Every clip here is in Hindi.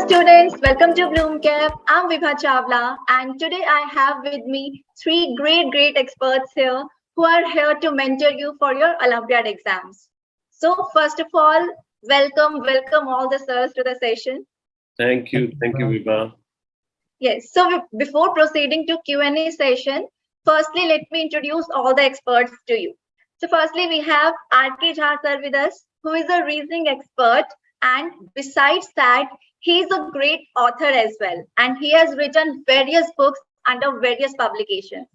students, welcome to Bloomcap. I'm Vibha Chawla, and today I have with me three great experts here who are here to mentor you for your Olympiad exams. So first of all, welcome all the sirs to the session. Thank you, Vibha. Yes, so before proceeding to Q&A session, firstly, let me introduce all the experts to you. So firstly, we have R.K. Jha sir with us, who is a reasoning expert. And besides that, he is a great author as well. And he has written various books under various publications.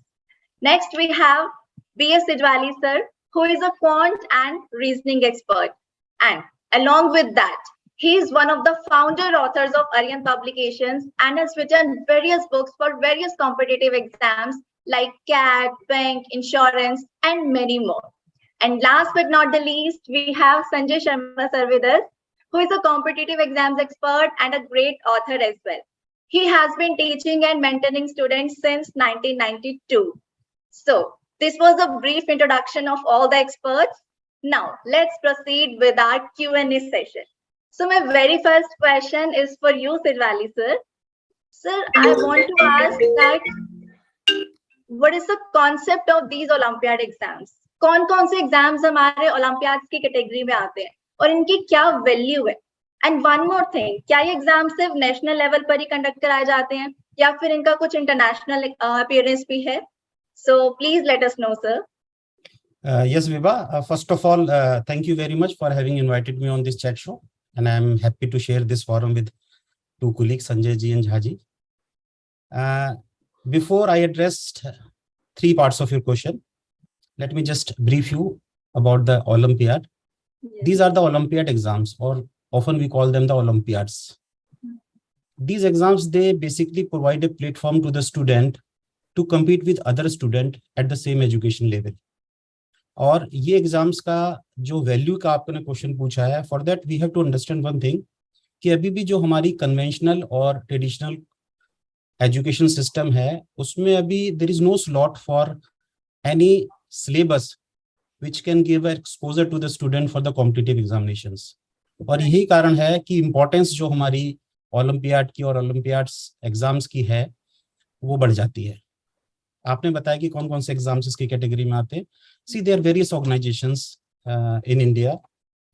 Next, we have B.S. Sidwali sir, who is a quant and reasoning expert. And along with that, he is one of the founder authors of Aryan Publications and has written various books for various competitive exams like CAT, bank, insurance, and many more. And last but not the least, we have Sanjay Sharma sir with us, who is a competitive exams expert and a great author as well. He has been teaching and mentoring students since 1992. So this was a brief introduction of all the experts. Now let's proceed with our Q&A session. So my very first question is for you, Sidwali sir. Sir, I want to ask that what is the concept of these Olympiad exams? कौन से एग्जाम्स हमारे ओलंपियाड्स की कैटेगरी में आते हैं और इनकी क्या वैल्यू है? एंड वन मोर थिंग, क्या ये एग्जाम सिर्फ नेशनल लेवल पर ही कंडक्ट कराए जाते हैं या फिर इनका कुछ इंटरनेशनल अपीयरेंस भी है? So please let us know sir. Yes, Vibha. First of all, thank you very much for having invited me on this chat show. And I'm happy to share this forum with two colleagues, Sanjay ji and Jha ji. Before I addressed three parts of your question, let me just brief you about the Olympiad. Yes. These are the Olympiad exams, or often we call them the Olympiads. These exams, they basically provide a platform to the student to compete with other students at the same education level. और ये एग्जाम्स का जो वैल्यू का आपने क्वेश्चन पूछा है, for that we have to understand one thing कि अभी भी जो हमारी कन्वेंशनल और ट्रेडिशनल एजुकेशन सिस्टम है उसमें अभी there is no slot for any syllabus which can give exposure to the student for the competitive examinations. और यही कारण है कि इम्पोर्टेंस जो हमारी ओलंपियाड की और ओलंपियाड्स एग्जाम्स की है वो बढ़ जाती है. आपने बताया कि कौन कौन से एग्जाम्स इसकी कैटेगरी में आते हैं. See there various organisations in India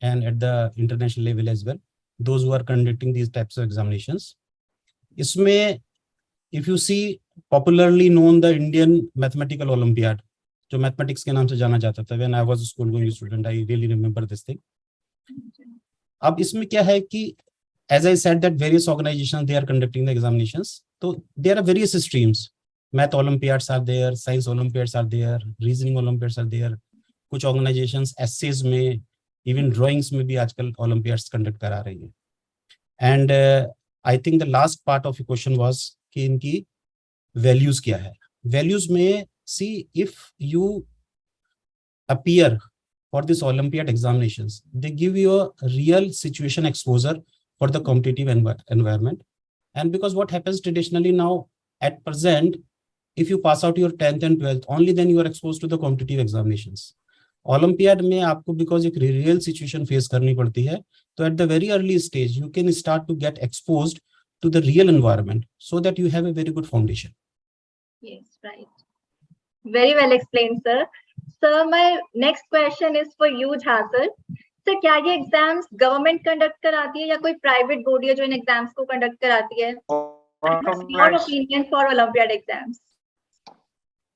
and at the international level as well, those who are conducting these types of examinations. इसमें if you see popularly known the Indian mathematical olympiad, जो मैथमेटिक्स के नाम से जाना जाता था when I was a school going student, I really remember this thing. अब इसमें क्या है कि as I said that various organisations they are conducting the examinations. तो there are various streams. Math Olympiads are there, Science Olympiads are there, Reasoning Olympiads are there. कुछ organizations essays में, even drawings में भी आजकल Olympiads conduct करा रही है. And I think the last part of your question was कि इनकी values क्या है. Values में, see, if you appear for this Olympiad examinations, they give you a real situation exposure for the competitive environment. And because what happens traditionally now at present, if you pass out your 10th and 12th, only then you are exposed to the competitive examinations. Olympiad में आपको because एक real situation face करनी पड़ती है, तो at the very early stage you can start to get exposed to the real environment so that you have a very good foundation. Yes, right. Very well explained, sir. Sir, my next question is for you, Jha sir. Sir, क्या ये एग्जाम्स गवर्नमेंट कंडक्ट कराती है या कोई प्राइवेट बॉडी है जो इन एग्जाम्स को कंडक्ट कराती है? Your opinion for Olympiad exams?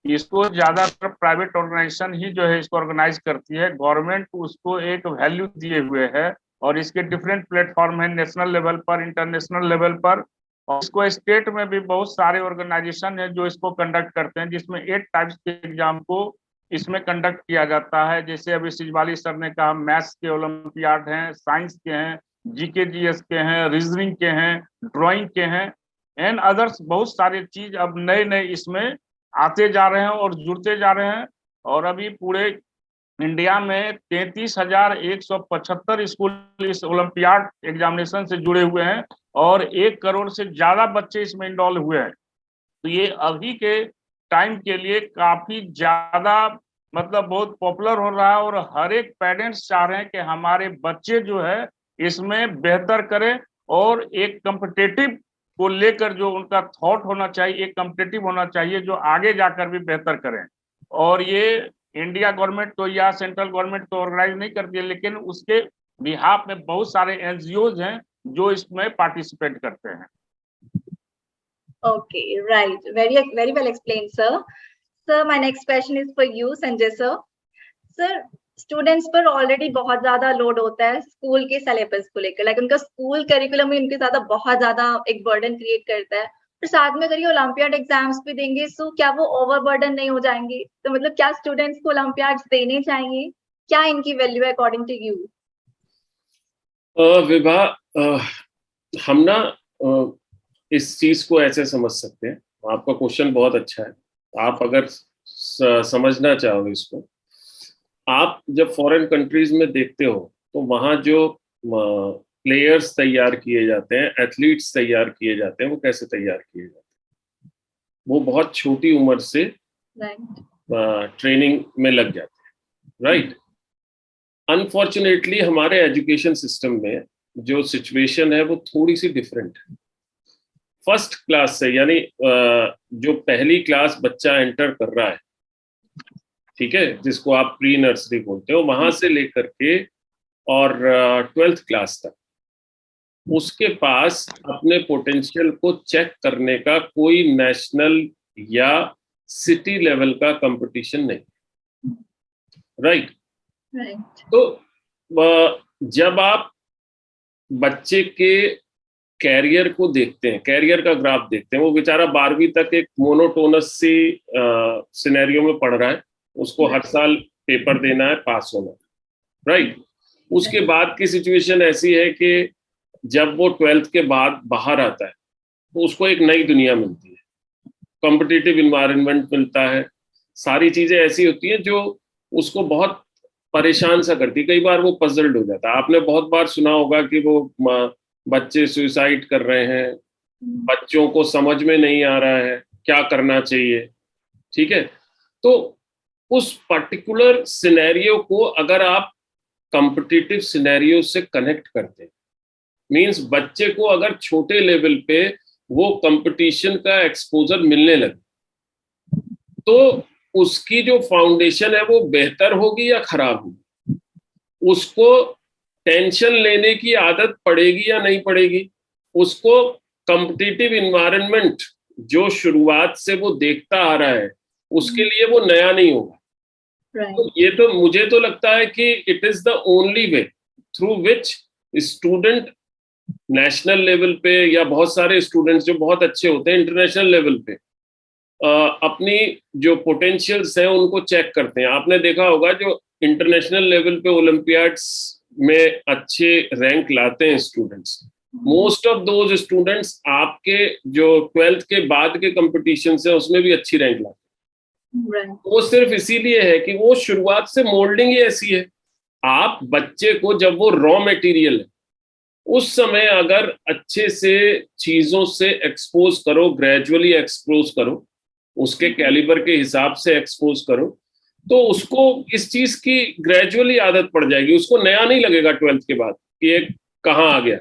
इसको ज्यादातर प्राइवेट ऑर्गेनाइजेशन ही जो है इसको ऑर्गेनाइज करती है. गवर्नमेंट उसको एक वैल्यू दिए हुए है और इसके डिफरेंट प्लेटफॉर्म है, नेशनल लेवल पर, इंटरनेशनल लेवल पर. और इसको स्टेट में भी बहुत सारे ऑर्गेनाइजेशन है जो इसको कंडक्ट करते हैं, जिसमें 8 टाइप्स के एग्जाम को इसमें कंडक्ट किया जाता है. जैसे अभी सिजवाली सर ने कहा, मैथ्स के ओलंपियाड हैं, साइंस के हैं, जीके जीएस के हैं, रीजनिंग के हैं, ड्राइंग के हैं एंड अदर्स. बहुत सारे चीज अब नए नए इसमें आते जा रहे हैं और जुड़ते जा रहे हैं. और अभी पूरे इंडिया में 33,175 स्कूल इस ओलंपियाड एग्जामिनेशन से जुड़े हुए हैं और 1 करोड़ से ज्यादा बच्चे इसमें इनरोल हुए हैं. तो ये अभी के टाइम के लिए काफी ज्यादा मतलब बहुत पॉपुलर हो रहा है और हर एक पेरेंट्स चाह रहे हैं कि हमारे बच्चे जो है इसमें बेहतर करें और एक कॉम्पिटिटिव को लेकर जो उनका थॉट होना चाहिए, एक कॉम्पिटिटिव होना चाहिए जो आगे जाकर भी बेहतर करें। और ये इंडिया गवर्नमेंट तो या सेंट्रल गवर्नमेंट तो ऑर्गेनाइज नहीं करती है, लेकिन उसके बिहाफ में बहुत सारे एनजीओज हैं जो इसमें पार्टिसिपेट करते हैं। Okay, right. Very well explained, sir. Sir, my next question is for you, Sanjay sir. Sir, students पर ऑलरेडी बहुत ज्यादा लोड होता है स्कूल के सिलेबस को लेकर, लाइक उनका स्कूल करिकुलम में उनके ज्यादा बहुत ज्यादा एक बर्डन क्रिएट करता है। और साथ में अगर ये ओलंपियाड एग्जाम्स भी देंगे तो क्या वो ओवर बर्डन नहीं हो जाएंगे? तो मतलब क्या स्टूडेंट्स को ओलंपियाड्स देने चाहिए? क्या इनकी वैल्यू है अकॉर्डिंग टू यू? विभा, हम ना इस चीज को ऐसे समझ सकते हैं। आपका क्वेश्चन बहुत अच्छा है। आप अगर समझना चाहो इसको, आप जब फॉरेन कंट्रीज में देखते हो तो वहाँ जो प्लेयर्स तैयार किए जाते हैं, एथलीट्स तैयार किए जाते हैं, वो कैसे तैयार किए जाते हैं? वो बहुत छोटी उम्र से ट्रेनिंग में लग जाते हैं, राइट? अनफॉर्चुनेटली हमारे एजुकेशन सिस्टम में जो सिचुएशन है वो थोड़ी सी डिफरेंट है। फर्स्ट क्लास से, यानी जो पहली क्लास बच्चा एंटर कर रहा है, ठीक है, जिसको आप प्री नर्सरी बोलते हो, वहां से लेकर के और 12th क्लास तक उसके पास अपने पोटेंशियल को चेक करने का कोई नेशनल या सिटी लेवल का कंपटीशन नहीं, राइट? तो जब आप बच्चे के कैरियर को देखते हैं, कैरियर का ग्राफ देखते हैं, वो बेचारा 12वीं तक एक मोनोटोनस सी सिनेरियो में पढ़ रहा है, उसको हर साल पेपर देना है, पास होना है, राइट? उसके बाद की सिचुएशन ऐसी है कि जब वो 12th के बाद बाहर आता है तो उसको एक नई दुनिया मिलती है, कॉम्पिटिटिव इन्वायरमेंट मिलता है, सारी चीजें ऐसी होती हैं जो उसको बहुत परेशान सा करती है। कई बार वो पजल्ड हो जाता है। आपने बहुत बार सुना होगा कि वो बच्चे सुसाइड कर रहे हैं, बच्चों को समझ में नहीं आ रहा है क्या करना चाहिए, ठीक है? तो उस पर्टिकुलर सिनेरियो को अगर आप कॉम्पिटिटिव सिनेरियो से कनेक्ट करते हैं, मींस बच्चे को अगर छोटे लेवल पे वो कंपटीशन का एक्सपोजर मिलने लगे तो उसकी जो फाउंडेशन है वो बेहतर होगी या खराब होगी? उसको टेंशन लेने की आदत पड़ेगी या नहीं पड़ेगी? उसको कॉम्पिटिटिव इन्वायरमेंट जो शुरुआत से वो देखता आ रहा है उसके लिए वो नया नहीं होगा। तो ये तो मुझे तो लगता है कि it is the only way through which student national level पे, या बहुत सारे स्टूडेंट्स जो बहुत अच्छे होते हैं इंटरनेशनल लेवल पे अपनी जो पोटेंशियल्स हैं उनको चेक करते हैं। आपने देखा होगा जो इंटरनेशनल लेवल पे ओलंपियाड्स में अच्छे रैंक लाते हैं students, most of those students आपके जो 12th के बाद के कंपटीशन है उसमें भी अच्छी रैंक लाते हैं। वो सिर्फ इसीलिए है कि वो शुरुआत से मोल्डिंग ही ऐसी है। आप बच्चे को जब वो रॉ मटेरियल है उस समय अगर अच्छे से चीजों से एक्सपोज करो, ग्रेजुअली एक्सपोज करो, उसके कैलिबर के हिसाब से एक्सपोज करो, तो उसको इस चीज की ग्रेजुअली आदत पड़ जाएगी। उसको नया नहीं लगेगा 12th के बाद कि ये कहाँ आ गया।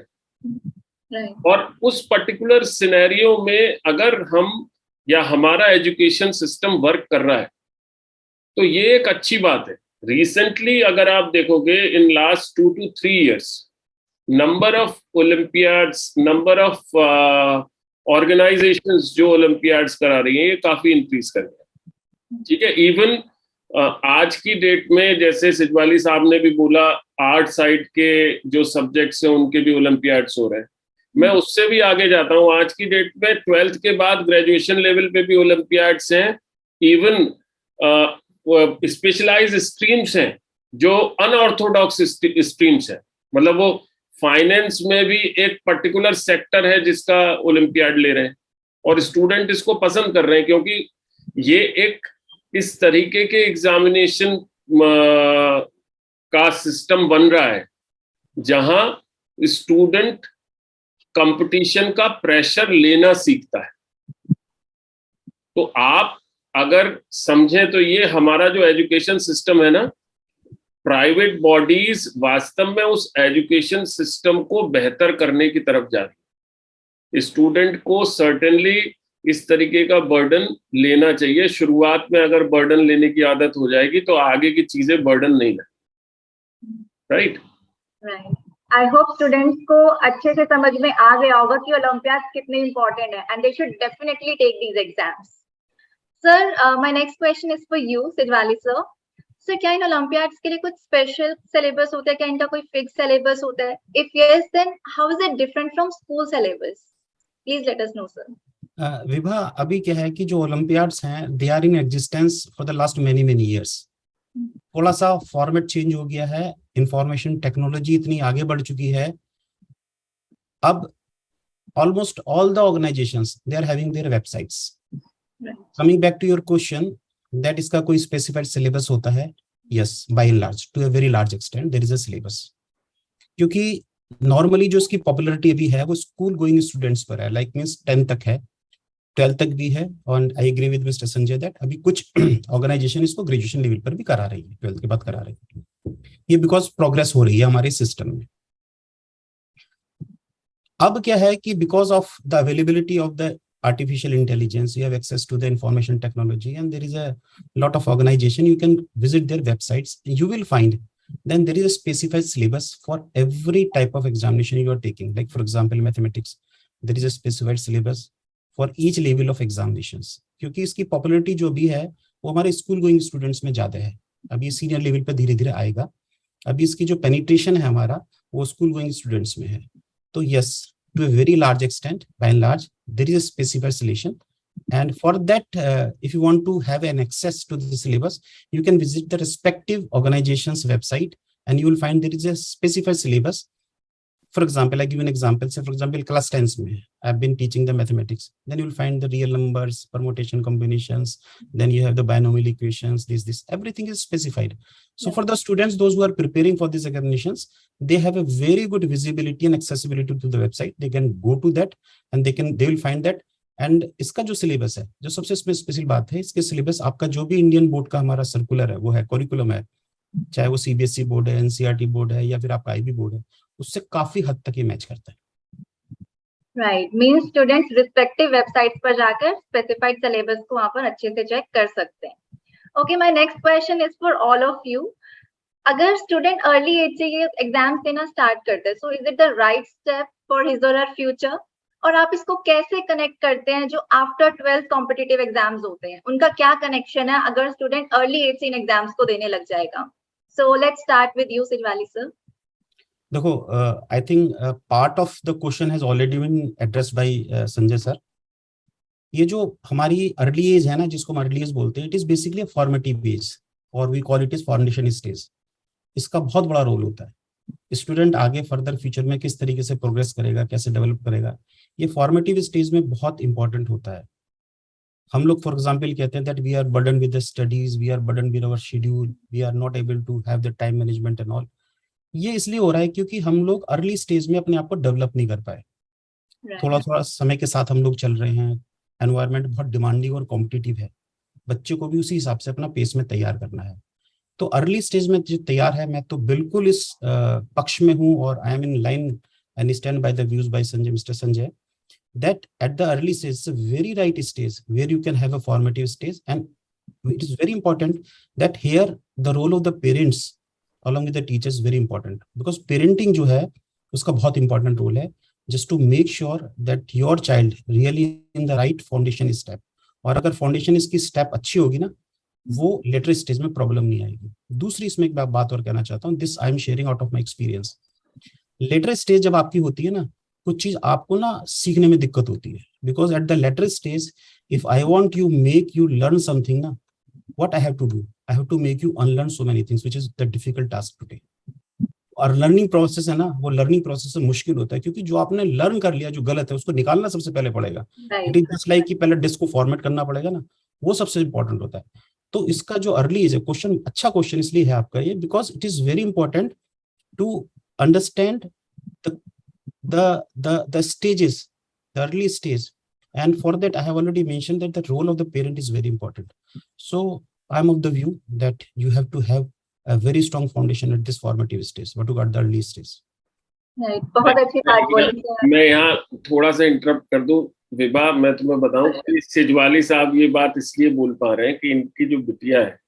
और उस पर्टिकुलर सिनेरियो में अगर हम या हमारा एजुकेशन सिस्टम वर्क कर रहा है तो ये एक अच्छी बात है। रिसेंटली अगर आप देखोगे in last 2 to 3 years number of Olympiads, number of organisations जो ओलंपियाड्स करा रही हैं ये काफी इंक्रीज कर गया, ठीक है? इवन आज की डेट में जैसे सिजवाली साहब ने भी बोला, आर्ट साइड के जो सब्जेक्ट्स हैं उनके भी ओलंपियाड्स हो रहे हैं। मैं उससे भी आगे जाता हूँ, आज की डेट में 12th के बाद ग्रेजुएशन लेवल पे भी ओलंपियाड्स हैं। इवन स्पेशलाइज्ड स्ट्रीम्स हैं जो अनऑर्थोडॉक्स स्ट्रीम्स हैं, मतलब वो फाइनेंस में भी एक पर्टिकुलर सेक्टर है जिसका ओलंपियाड ले रहे हैं और स्टूडेंट इसको पसंद कर रहे हैं क्योंकि ये एक इस तरीके के एग्जामिनेशन का सिस्टम बन रहा है जहां स्टूडेंट कंपटीशन का प्रेशर लेना सीखता है। तो आप अगर समझें तो ये हमारा जो एजुकेशन सिस्टम है ना, प्राइवेट बॉडीज वास्तव में उस एजुकेशन सिस्टम को बेहतर करने की तरफ जा रही है। स्टूडेंट को सर्टेनली इस तरीके का बर्डन लेना चाहिए। शुरुआत में अगर बर्डन लेने की आदत हो जाएगी तो आगे की चीजें बर्डन नहीं लगेगी। Right right. I hope students को अच्छे से समझ में आ गया होगा कि ओलंपियाड कितने इंपॉर्टेंट है and they should definitely take these exams. Sir, my next question is for you Sijwali sir. Sir, क्या इन ओलंपियाड्स के लिए कुछ स्पेशल सिलेबस होता है? क्या इनका कोई फिक्स सिलेबस होता है? If yes, then how is it different from school syllabus? Please let us know sir. Vibha, अभी क्या है कि जो ओलंपियाड्स हैं they are in existence for the last many years. थोड़ा सा फॉर्मेट चेंज हो गया है, इंफॉर्मेशन टेक्नोलॉजी इतनी आगे बढ़ चुकी है, अब almost all the organisations they are having their websites. Coming back to your question that इसका कोई स्पेसिफाइड सिलेबस होता है? Yes, by and large to a very large extent there is a syllabus, क्योंकि नॉर्मली जो इसकी पॉपुलैरिटी अभी है वो स्कूल गोइंग स्टूडेंट्स पर है, लाइक मींस 10th तक है, 12th तक भी है, और I agree with mister Sanjay that अभी कुछ ऑर्गेनाइजेशन इसको ग्रेजुएशन लेवल पर भी करा रही है, 12th के बाद करा रही है। ये बिकॉज प्रोग्रेस हो रही है हमारे सिस्टम में। अब क्या है कि because of the availability of the artificial intelligence, you have access to the information technology, and there is a lot of organization. You can visit their websites. You will find then there is a specified syllabus for every type of examination you are taking. Like for example, mathematics, there is a specified syllabus for each level of examinations. क्योंकि इसकी पॉपुलरिटी जो भी है वो हमारे स्कूल गोइंग स्टूडेंट्स में ज्यादा है। अभी सीनियर लेवल पर धीरे धीरे आएगा। अभी इसकी जो पेनिट्रेशन है हमारा वो स्कूल गोइंग स्टूडेंट्स में है। तो yes, to a very large extent, by and large, there is a specified solution. And for that, if you want to have an access to the syllabus, you can visit the respective organization's website and you will find there is a specified syllabus. For example, I give you an example. Say, for example, class 10th, I've been teaching the mathematics. Then you will find the real numbers, permutation combinations. Then you have the binomial equations, this, everything is specified. So for the students, those who are preparing for these examinations, they have a very good visibility and accessibility to the website. They can go to that and they will find that. And इसका जो सिलेबस है, जो सबसे स्पेशल बात है, इसके सिलेबस आपका जो भी इंडियन बोर्ड का हमारा सर्कुलर है, वो है करिकुलम है, चाहे वो सीबीएसई बोर्ड है, एनसीईआरटी बोर्ड है या फिर आपका आईबी बोर्ड है, उससे काफी हद तक ये मैच करता है। Right, means students respective websites पर जाकर स्पेसिफाइड सिलेबस को वहां पर अच्छे से चेक कर सकते हैं। Okay, my next question is for all of you. अगर स्टूडेंट अर्ली एज से ये एग्जाम्स देना स्टार्ट करते हैं, so is it the right step for his और हर फ्यूचर? और आप इसको कैसे कनेक्ट करते हैं जो आफ्टर 12th कॉम्पिटिटिव एग्जाम्स होते हैं, उनका क्या कनेक्शन है अगर स्टूडेंट अर्ली एज से इन एग्जाम्स को देने लग जाएगा? So let's start with you Sijwali sir. देखो, I think part of the question has already been addressed by Sanjay sir. ये जो हमारी अर्ली एज है ना, जिसको हम अर्ली एज बोलते हैं, it is basically formative age और we call it is foundation stage. इसका बहुत बड़ा रोल होता है। स्टूडेंट आगे फर्दर फ्यूचर में किस तरीके से प्रोग्रेस करेगा, कैसे डेवलप करेगा, ये फॉर्मेटिव स्टेज में बहुत इंपॉर्टेंट होता है। हम लोग फॉर एग्जाम्पल कहते हैं that we are burden with the studies, we are burden with our schedule, we are not able to have the time management and all. ये इसलिए हो रहा है क्योंकि हम लोग अर्ली स्टेज में अपने आप को डेवलप नहीं कर पाए। थोड़ा थोड़ा समय के साथ हम लोग चल रहे हैं, एनवायरनमेंट बहुत डिमांडिंग और कॉम्पिटिटिव है, बच्चे को भी उसी हिसाब से अपना पेस में तैयार करना है। तो अर्ली स्टेज में जो तैयार है, मैं तो बिल्कुल इस पक्ष में हूँ और I am in line and stand by the views by Sanjay, mister Sanjay, that at the early stage is a very right stage where you can have a formative stage, and it is very important that here the role of the parents along with the teachers is very important, because parenting जो है उसका बहुत important role है, just to make sure that your child really in the right foundation step। और अगर foundation इसकी step अच्छी होगी ना, वो later stage में problem नहीं आएगी। दूसरी इसमें एक बात और कहना चाहता हूँ, this I am sharing out of my experience। later stage जब आपकी होती है ना, कुछ चीज आपको ना सीखने में दिक्कत होती है, because at the later stage if I want you make you learn something ना, what I have to do, I have to make you unlearn so many things which is the difficult task today. और लर्निंग प्रोसेस है ना, वो लर्निंग प्रोसेस से मुश्किल होता है, क्योंकि जो आपने लर्न कर लिया जो गलत है उसको निकालना सबसे पहले पड़ेगा। इट इज जस्ट लाइक कि पहले डिस्क को फॉर्मेट करना पड़ेगा ना, वो सबसे इंपॉर्टेंट होता है। तो इसका जो अर्ली एज है, क्वेश्चन अच्छा क्वेश्चन इसलिए है आपका ये, because it is very important to understand the stages, the early stage, and for that I have already mentioned that the role of the parent is very important. So I'm of the view that you have to have a very strong foundation at this formative stage. What about the early stage? Right, बहुत अच्छी बात बोली sir. मैं यहाँ थोड़ा सा इंटरप्ट कर दूं विभा, मैं तुम्हें बताऊं कि सिजवाली साहब ये बात इसलिए बोल पा रहे हैं कि इनकी जो बिटिया है,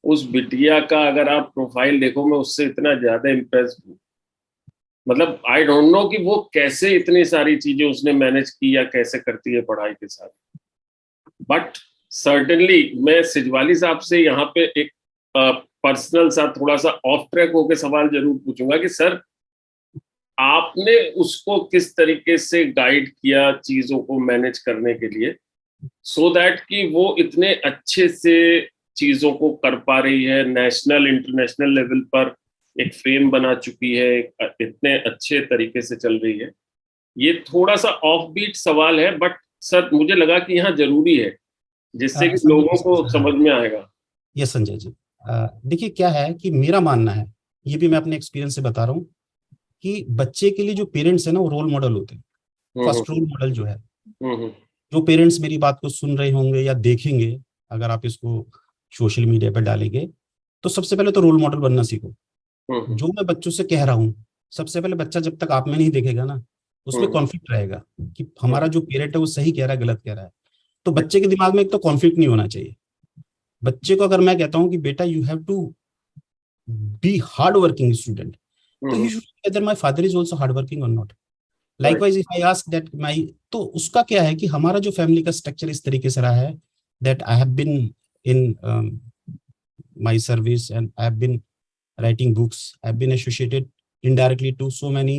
उस बिटिया का अगर आप प्रोफाइल देखो, मैं उससे इतना ज्यादा इम्प्रेस हूँ. मतलब आई डोंट नो कि वो कैसे इतनी सारी चीजें उसने मैनेज की या कैसे करती है पढ़ाई के साथ. बट सर्टेनली मैं सिजवाली साहब से यहाँ पे एक पर्सनल सा थोड़ा सा ऑफ ट्रैक होकर सवाल जरूर पूछूंगा कि सर आपने उसको किस तरीके से गाइड किया चीजों को मैनेज करने के लिए, सो दैट कि वो इतने अच्छे से चीजों को कर पा रही है, नेशनल इंटरनेशनल लेवल पर एक फ्रेम बना चुकी है, इतने अच्छे तरीके से चल रही है. ये थोड़ा सा ऑफ बीट सवाल है, बट सर मुझे लगा कि यहाँ जरूरी है, जिससे कि लोगों को समझ में आएगा. यस संजय जी, देखिए क्या है कि मेरा मानना है, ये भी मैं अपने एक्सपीरियंस से बता रहा हूँ, कि बच्चे के लिए जो पेरेंट्स है ना, वो रोल मॉडल होते हैं. फर्स्ट रोल मॉडल जो है, जो पेरेंट्स मेरी बात को सुन रहे होंगे या देखेंगे, अगर आप इसको सोशल मीडिया पर डालेंगे, तो सबसे पहले तो रोल मॉडल बनना सीखो. जो मैं बच्चों से कह रहा हूँ, सबसे पहले बच्चा जब तक आप में नहीं देखेगा ना, उसमें कॉन्फ्लिक्ट रहेगा कि हमारा जो पेरेंट है वो सही कह रहा है गलत कह रहा है. तो बच्चे के दिमाग में एक तो कॉन्फ्लिक्ट नहीं होना चाहिए. बच्चे को अगर मैं कहता हूँ कि बेटा you have to be hard working student, तो he should whether my father is also hard working और not. Likewise if I ask that my, तो उसका क्या है कि हमारा जो फैमिली का स्ट्रक्चर इस तरीके से रहा है that I have been in my service and I have been writing books. I've been associated indirectly to so many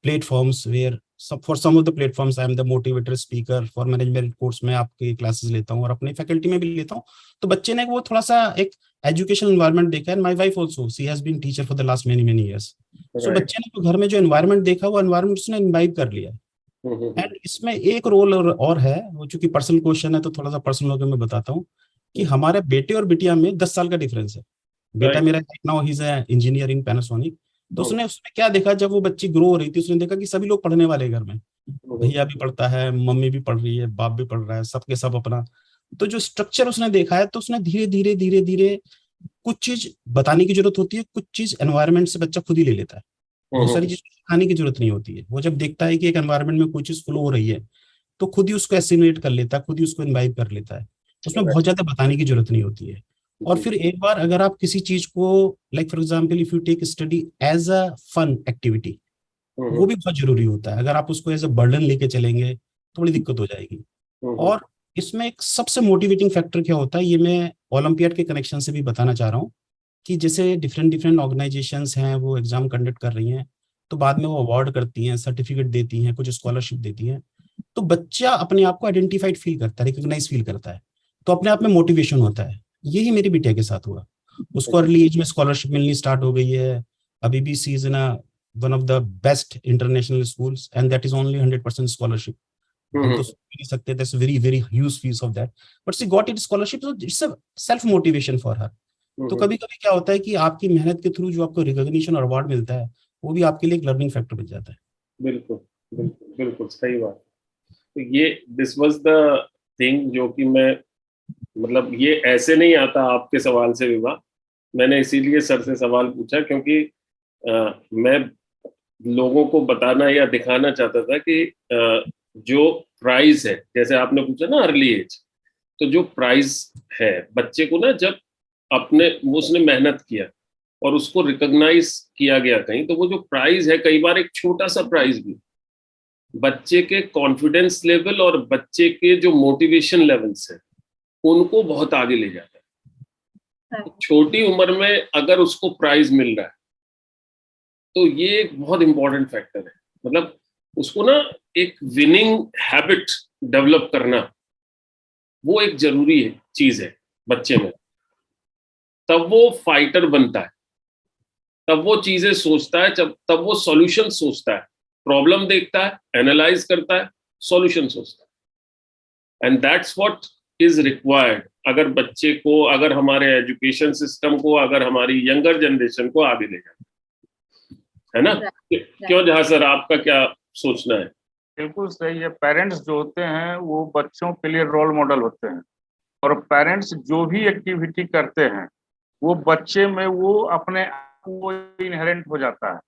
platforms where for some of the platforms I am the motivator speaker. For management course में आपके क्लासेस लेता हूँ और अपने फैकल्टी में भी लेता हूँ. तो बच्चे ने वो थोड़ा सा एक एजुकेशनल एनवायरनमेंट देखा है. My wife also, she has been teacher for the last many years. So बच्चे ने तो घर में जो एनवायरनमेंट देखा, वो एनवायरनमेंट उसने इम्बाइब कर लिया. एंड इसमें एक रोल और है, वो चूंकि पर्सनल क्वेश्चन है तो थोड़ा सा पर्सनल होकर मैं बताता हूँ कि हमारे बेटे और बिटिया में 10 साल का डिफरेंस है. बेटा मेरा now he is engineer in Panasonic. तो उसने क्या देखा, जब वो बच्ची ग्रो हो रही थी, उसने देखा कि सभी लोग पढ़ने वाले घर में, भैया भी पढ़ता है, मम्मी भी पढ़ रही है, बाप भी पढ़ रहा है, सबके सब अपना. तो जो स्ट्रक्चर उसने देखा है, तो उसने धीरे धीरे कुछ चीज बताने की जरूरत होती है, कुछ चीज एनवायरनमेंट से बच्चा खुद ही ले लेता है. बहुत सारी चीज सिखाने की जरूरत नहीं होती है. वो जब देखता है कि एक एनवायरनमेंट में कोई चीज फ्लो हो रही है, तो खुद ही उसको एसिमुलेट कर लेता है, खुद ही उसको इन्वाइब कर लेता है. उसमें बहुत ज्यादा बताने की जरूरत नहीं होती है. और फिर एक बार अगर आप किसी चीज को, like for example if you take study as a fun activity, वो भी बहुत जरूरी होता है. अगर आप उसको एज अ बर्डन लेके चलेंगे तो बड़ी दिक्कत हो जाएगी. और इसमें एक सबसे मोटिवेटिंग फैक्टर क्या होता है, ये मैं ओलंपियाड के कनेक्शन से भी बताना चाह रहा हूँ, कि जैसे डिफरेंट ऑर्गेनाइजेशंस हैं, वो एग्जाम कंडक्ट कर रही हैं, तो बाद में वो अवार्ड करती हैं, सर्टिफिकेट देती हैं, कुछ स्कॉलरशिप देती हैं, तो बच्चा अपने आप को आइडेंटिफाइड फील करता है, रिकॉग्नाइज फील करता है, तो अपने आप में मोटिवेशन होता है. यही मेरी बिटिया के साथ हुआ. उसको अर्ली एज में स्कॉलरशिप मिलनी स्टार्ट हो गई है. अभी भी she is in one of the best international schools and that is only 100% scholarship. हम तो सोच नहीं सकते, that's very very huge fees of that, but she got it scholarship, so it's a self motivation for her. तो कभी कभी क्या होता है कि आपकी मेहनत के थ्रू जो आपको रिकॉग्निशन और अवार्ड मिलता है, वो भी आपके लिए एक लर्निंग फैक्टर बन जाता है. बिल्कुल बिल्कुल बिल्कुल सही बात. तो ये दिस वाज द थिंग जो कि मैं, मतलब ये ऐसे नहीं आता आपके सवाल से विवाह. मैंने इसीलिए सर से सवाल पूछा क्योंकि मैं लोगों को बताना या दिखाना चाहता था कि जो प्राइस है, जैसे आपने पूछा ना अर्ली एज, तो जो प्राइस है बच्चे को ना, जब अपने उसने मेहनत किया और उसको रिकॉग्नाइज किया गया कहीं, तो वो जो प्राइस है, कई बार एक छोटा सा प्राइस भी बच्चे के कॉन्फिडेंस लेवल और बच्चे के जो मोटिवेशन लेवल्स है, उनको बहुत आगे ले जाता है. छोटी उम्र में अगर उसको प्राइज मिल रहा है, तो ये एक बहुत इंपॉर्टेंट फैक्टर है. मतलब उसको ना एक विनिंग हैबिट डेवलप करना, वो एक जरूरी चीज है बच्चे में. तब वो फाइटर बनता है, तब वो चीजें सोचता है, तब वो सॉल्यूशन सोचता है, प्रॉब्लम देखता है, एनालाइज करता है, सॉल्यूशन सोचता है. And that's what is required. अगर बच्चे को, अगर हमारे एजुकेशन सिस्टम को, अगर हमारी यंगर जनरेशन को आगे ले जाना है ना. क्यों जहां सर, आपका क्या सोचना है? बिल्कुल सही है. पेरेंट्स जो होते हैं वो बच्चों के लिए रोल मॉडल होते हैं. और पेरेंट्स जो भी एक्टिविटी करते हैं वो बच्चे में वो अपने आप वो इनहेरेंट हो जाता है।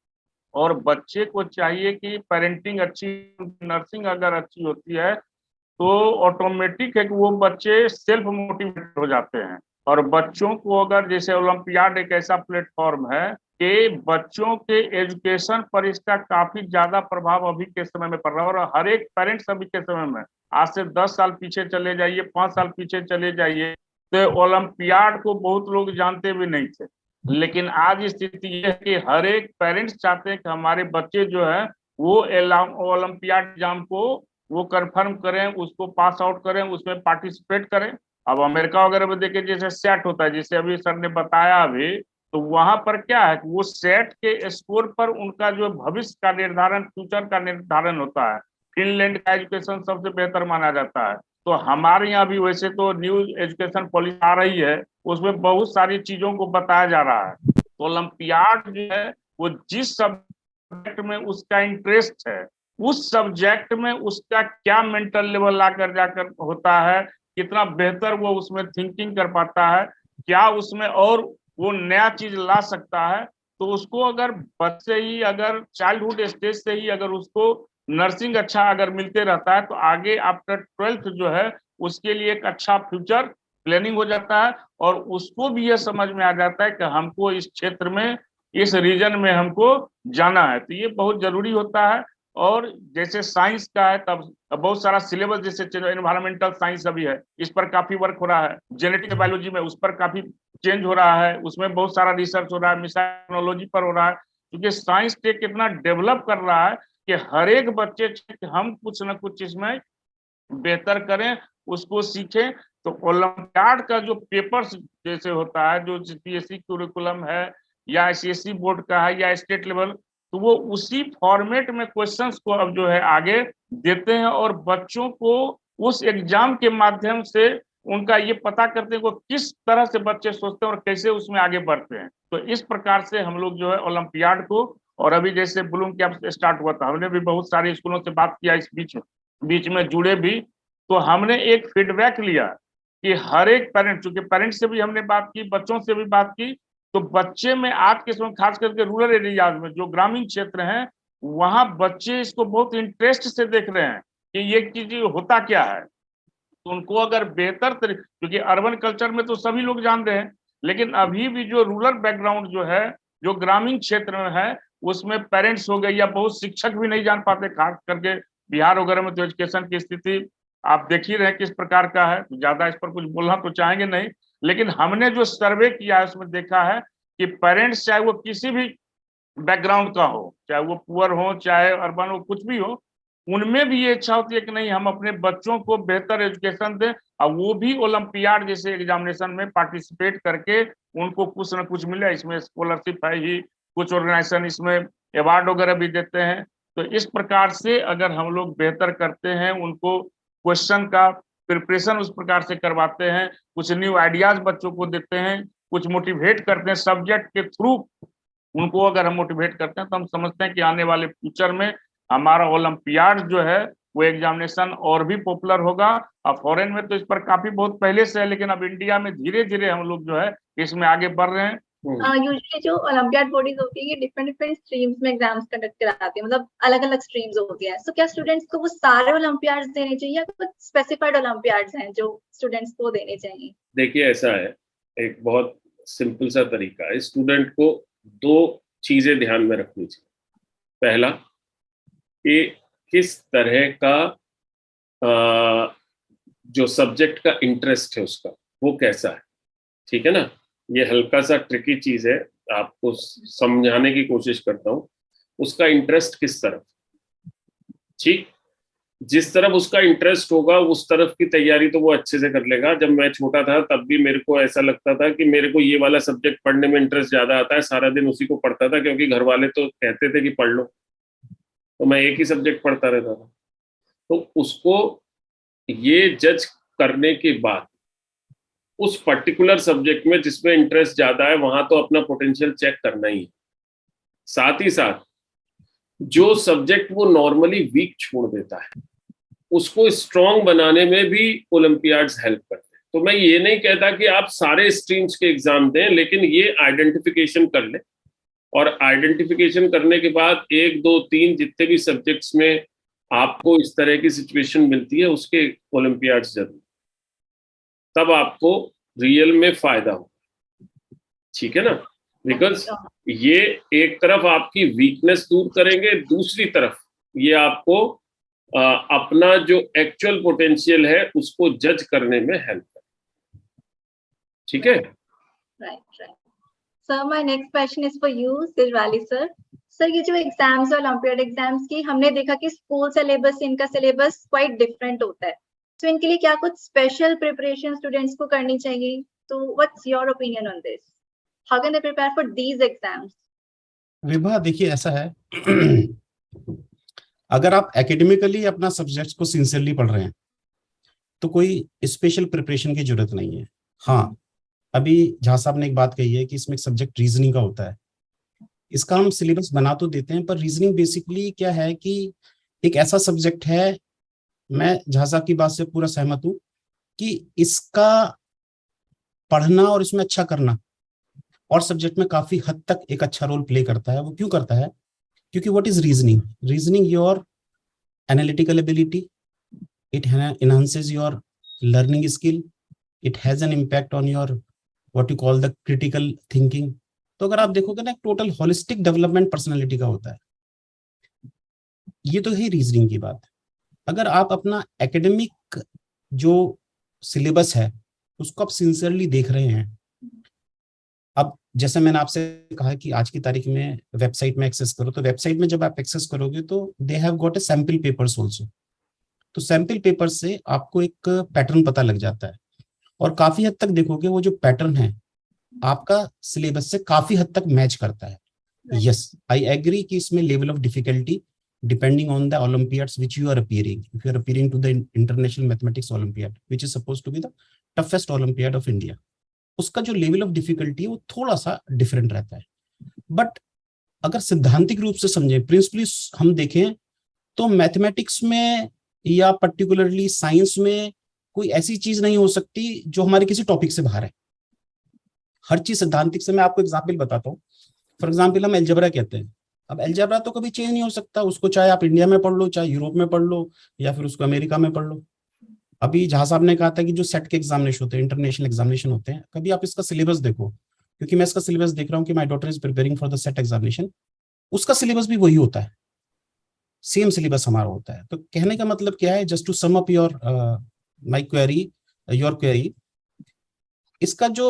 और बच्चे को चाहिए कि पेरेंटिंग अच्छी, नर्सिंग अगर अच्छी होती है तो ऑटोमेटिक है कि वो बच्चे सेल्फ मोटिवेट हो जाते हैं। और बच्चों को अगर, जैसे ओलंपियाड एक ऐसा प्लेटफॉर्म है कि बच्चों के एजुकेशन पर इसका काफी ज्यादा प्रभाव अभी के समय में पड़ रहा है। और हर एक पेरेंट्स अभी के समय में, आज से 10 साल पीछे चले जाइए, 5 साल पीछे चले जाइए, तो ओलंपियाड को बहुत लोग जानते भी नहीं थे। लेकिन आज स्थिति ये है कि हर एक पेरेंट्स चाहते हैं कि हमारे बच्चे जो है वो ओलंपियाड एग्जाम को वो कंफर्म करें, उसको पास आउट करें, उसमें पार्टिसिपेट करें। अब अमेरिका वगैरह में देखिए जैसे सेट होता है, जैसे अभी सर ने बताया अभी, तो वहां पर क्या है, वो सेट के स्कोर पर उनका जो भविष्य का निर्धारण, फ्यूचर का निर्धारण होता है। फिनलैंड का एजुकेशन सबसे बेहतर माना जाता है। तो हमारे यहाँ भी वैसे तो न्यू एजुकेशन पॉलिसी आ रही है, उसमें बहुत सारी चीजों को बताया जा रहा है। तो ओलंपियाड जो है वो जिस सब्जेक्ट में उसका इंटरेस्ट है, उस सब्जेक्ट में उसका क्या मेंटल लेवल लाकर जाकर होता है, कितना बेहतर वो उसमें थिंकिंग कर पाता है, क्या उसमें और वो नया चीज ला सकता है। तो उसको अगर बच्चे ही, अगर चाइल्डहुड स्टेज से ही अगर उसको नर्सिंग अच्छा अगर मिलते रहता है तो आगे आफ्टर 12th जो है उसके लिए एक अच्छा फ्यूचर प्लानिंग हो जाता है। और उसको भी यह समझ में आ जाता है कि हमको इस क्षेत्र में, इस रीजन में हमको जाना है। तो ये बहुत जरूरी होता है। और जैसे साइंस का है तब बहुत सारा सिलेबस, जैसे एनवायरमेंटल साइंस अभी है, इस पर काफी वर्क हो रहा है। जेनेटिक बायोलॉजी में उस पर काफी चेंज हो रहा है, उसमें बहुत सारा रिसर्च हो रहा है। मिसाइल टेक्नोलॉजी पर हो रहा है, क्योंकि साइंस टेक इतना डेवलप कर रहा है कि हर एक बच्चे हम कुछ ना कुछ इसमें बेहतर करें, उसको सीखें। तो ओलंपियाड का जो पेपर्स जैसे होता है, जो सीबीएसई कुरिकुलम है या आईसीएसई बोर्ड का है या स्टेट लेवल, तो वो उसी फॉर्मेट में क्वेश्चंस को अब जो है आगे देते हैं। और बच्चों को उस एग्जाम के माध्यम से उनका ये पता करते हैं कि किस तरह से बच्चे सोचते हैं और कैसे उसमें आगे बढ़ते हैं। तो इस प्रकार से हम लोग जो है ओलंपियाड को, और अभी जैसे ब्लूम कैंप स्टार्ट हुआ था, हमने भी बहुत सारे स्कूलों से बात किया, इस बीच में जुड़े भी, तो हमने एक फीडबैक लिया कि हर एक पेरेंट, चूंकि पेरेंट्स से भी हमने बात की, बच्चों से भी बात की, तो बच्चे में आज के समय खास करके रूरल एरियाज में, जो ग्रामीण क्षेत्र हैं, वहां बच्चे इसको बहुत इंटरेस्ट से देख रहे हैं कि ये चीज होता क्या है। तो उनको अगर बेहतर तरीके, क्योंकि अर्बन कल्चर में तो सभी लोग जान रहे हैं, लेकिन अभी भी जो रूरल बैकग्राउंड जो है, जो ग्रामीण क्षेत्र में है, उसमें पेरेंट्स हो गए या बहुत शिक्षक भी नहीं जान पाते। खास करके बिहार वगैरह में तो एजुकेशन की स्थिति आप देख ही रहे किस प्रकार का है, तो ज्यादा इस पर कुछ बोलना तो चाहेंगे नहीं। लेकिन हमने जो सर्वे किया है उसमें देखा है कि पेरेंट्स चाहे वो किसी भी बैकग्राउंड का हो, चाहे वो पुअर हो, चाहे अर्बन हो, कुछ भी हो, उनमें भी ये इच्छा होती है कि नहीं, हम अपने बच्चों को बेहतर एजुकेशन दें, और वो भी ओलंपियाड जैसे एग्जामिनेशन में पार्टिसिपेट करके उनको कुछ ना कुछ मिले। इसमें स्कॉलरशिप है ही, कुछ ऑर्गेनाइजेशन इसमें अवार्ड वगैरह भी देते हैं। तो इस प्रकार से अगर हम लोग बेहतर करते हैं, उनको क्वेश्चन का प्रिपरेशन उस प्रकार से करवाते हैं, कुछ न्यू आइडियाज बच्चों को देते हैं, कुछ मोटिवेट करते हैं सब्जेक्ट के थ्रू, उनको अगर हम मोटिवेट करते हैं, तो हम समझते हैं कि आने वाले फ्यूचर में हमारा ओलंपियाड जो है वो एग्जामिनेशन और भी पॉपुलर होगा। अब फॉरेन में तो इस पर काफी बहुत पहले से है, लेकिन अब इंडिया में धीरे धीरे हम लोग जो है इसमें आगे बढ़ रहे हैं। यूजुअली जो ओलंपियाड बॉडीज होती है, ये डिफरेंट डिफरेंट स्ट्रीम्स में एग्जाम्स कंडक्ट कराती है, मतलब अलग अलग स्ट्रीम्स होती हैं। सो क्या स्टूडेंट्स को वो सारे ओलंपियाड्स देने चाहिए या कुछ स्पेसिफाइड ओलंपियाड्स हैं जो स्टूडेंट्स को देने चाहिए? देखिए ऐसा है, एक बहुत सिंपल सा तरीका है, स्टूडेंट को दो चीजें ध्यान में रखनी चाहिए। पहला कि किस तरह का जो सब्जेक्ट का इंटरेस्ट है उसका वो कैसा है, ठीक है ना। ये हल्का सा ट्रिकी चीज है, आपको समझाने की कोशिश करता हूँ। उसका इंटरेस्ट किस तरफ, ठीक, जिस तरफ उसका इंटरेस्ट होगा उस तरफ की तैयारी तो वो अच्छे से कर लेगा। जब मैं छोटा था तब भी मेरे को ऐसा लगता था कि मेरे को ये वाला सब्जेक्ट पढ़ने में इंटरेस्ट ज्यादा आता है, सारा दिन उसी को पढ़ता था, क्योंकि घर वाले तो कहते थे कि पढ़ लो, तो मैं एक ही सब्जेक्ट पढ़ता रहता था। तो उसको ये जज करने के बाद उस पर्टिकुलर सब्जेक्ट में जिसमें इंटरेस्ट ज्यादा है वहां तो अपना पोटेंशियल चेक करना ही है। साथ ही साथ जो सब्जेक्ट वो नॉर्मली वीक छोड़ देता है उसको स्ट्रॉन्ग बनाने में भी ओलंपियाड्स हेल्प करते हैं। तो मैं ये नहीं कहता कि आप सारे स्ट्रीम्स के एग्जाम दें, लेकिन ये आइडेंटिफिकेशन कर लें, और आइडेंटिफिकेशन करने के बाद 1, 2, 3 जितने भी सब्जेक्ट्स में आपको इस तरह की सिचुएशन मिलती है उसके ओलंपियाड्स जरूर, तब आपको रियल में फायदा हो, ठीक है ना। बिकॉज ये एक तरफ आपकी वीकनेस दूर करेंगे, दूसरी तरफ ये आपको अपना जो एक्चुअल पोटेंशियल है उसको जज करने में हेल्प करें, ठीक है। Right. Sir my next question is for you Silwali sir. Sir ये जो एग्जाम्स और ओलंपियाड एग्जाम्स की हमने देखा कि स्कूल सिलेबस से इनका सिलेबस क्वाइट डिफरेंट होता है, तो इनके लिए क्या कुछ स्पेशल प्रिपरेशन स्टूडेंट्स को करनी चाहिए? तो what's your opinion on this? How can they prepare for these exams? Vibha देखिए ऐसा है अगर आप एकेडमिकली अपना सब्जेक्ट्स को सिंसियरली पढ़ रहे हैं तो कोई स्पेशल प्रिपरेशन की जरूरत नहीं है। हाँ, अभी झा साहब ने एक बात कही है कि इसमें एक सब्जेक्ट रीजनिंग का होता है, इसका हम सिलेबस बना तो देते हैं, पर रीजनिंग बेसिकली क्या है कि एक ऐसा सब्जेक्ट है, मैं झा साहब की बात से पूरा सहमत हूं कि इसका पढ़ना और इसमें अच्छा करना और सब्जेक्ट में काफी हद तक एक अच्छा रोल प्ले करता है। वो क्यों करता है? क्योंकि what is reasoning? Reasoning your analytical ability, it enhances your learning skill, it has an impact on your what you call the critical thinking। तो अगर आप देखोगे ना, एक टोटल होलिस्टिक डेवलपमेंट पर्सनालिटी का होता है। ये तो है रीजनिंग की बात। अगर आप अपना एकेडमिक जो सिलेबस है उसको आप सिंसियरली देख रहे हैं, अब जैसे मैंने आपसे कहा कि आज की तारीख में वेबसाइट में एक्सेस करो, तो वेबसाइट में जब आप एक्सेस करोगे तो they have got a sample papers also. तो सैंपल पेपर से आपको एक पैटर्न पता लग जाता है, और काफी हद तक देखोगे वो जो पैटर्न है आपका सिलेबस से काफी हद तक मैच करता है। यस, आई एग्री कि इसमें level of difficulty depending on the olympiads which you are appearing, if you are appearing to the international mathematics olympiad which is supposed to be the toughest olympiad of India, उसका जो लेवल ऑफ डिफिकल्टी है वो थोड़ा सा डिफरेंट रहता है। बट अगर सिद्धांतिक रूप से समझें, प्रिंसिपली हम देखें, तो मैथमेटिक्स में या पर्टिकुलरली साइंस में कोई ऐसी चीज नहीं हो सकती जो हमारे किसी टॉपिक से बाहर है। हर चीज सिद्धांतिक से। मैं आपको एग्जाम्पल बताता हूँ। फॉर एग्जाम्पल हम अलजेब्रा कहते हैं। अब अलजेब्रा तो कभी चेंज नहीं हो सकता, उसको चाहे आप इंडिया में पढ़ लो, चाहे यूरोप में पढ़ लो, या फिर उसको अमेरिका में पढ़ लो। अभी झा साहब ने कहा था कि जो सेट के एग्जामिनेशन होते हैं, इंटरनेशनल एग्जामिनेशन होते हैं, कभी आप इसका सिलेबस देखो, क्योंकि मैं इसका सिलेबस देख रहा हूँ कि my daughter is preparing for the set examination, उसका सिलेबस भी वही होता है, सेम सिलेबस हमारा होता है। तो कहने का मतलब क्या है, just to sum up your my query, your query, इसका जो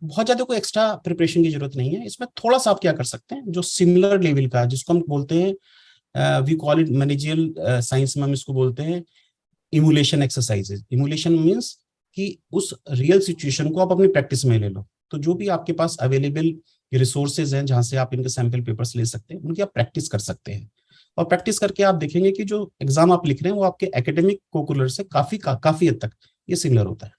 बहुत ज्यादा कोई एक्स्ट्रा प्रिपरेशन की जरूरत नहीं है। इसमें थोड़ा सा आप क्या कर सकते हैं, जो सिमिलर लेवल का, जिसको हम बोलते हैं, we call it managerial science में हम इसको बोलते हैं इमुलेशन एक्सरसाइजेज। इमुलेशन मीन्स कि उस रियल सिचुएशन को आप अपनी प्रैक्टिस में ले लो। तो जो भी आपके पास अवेलेबल रिसोर्सेज हैं जहां से आप इनके सैंपल पेपर्स ले सकते हैं, उनकी आप प्रैक्टिस कर सकते हैं, और प्रैक्टिस करके आप देखेंगे कि जो एग्जाम आप लिख रहे हैं वो आपके एकेडमिक कोकुलर से काफी हद तक ये सिमिलर होता है।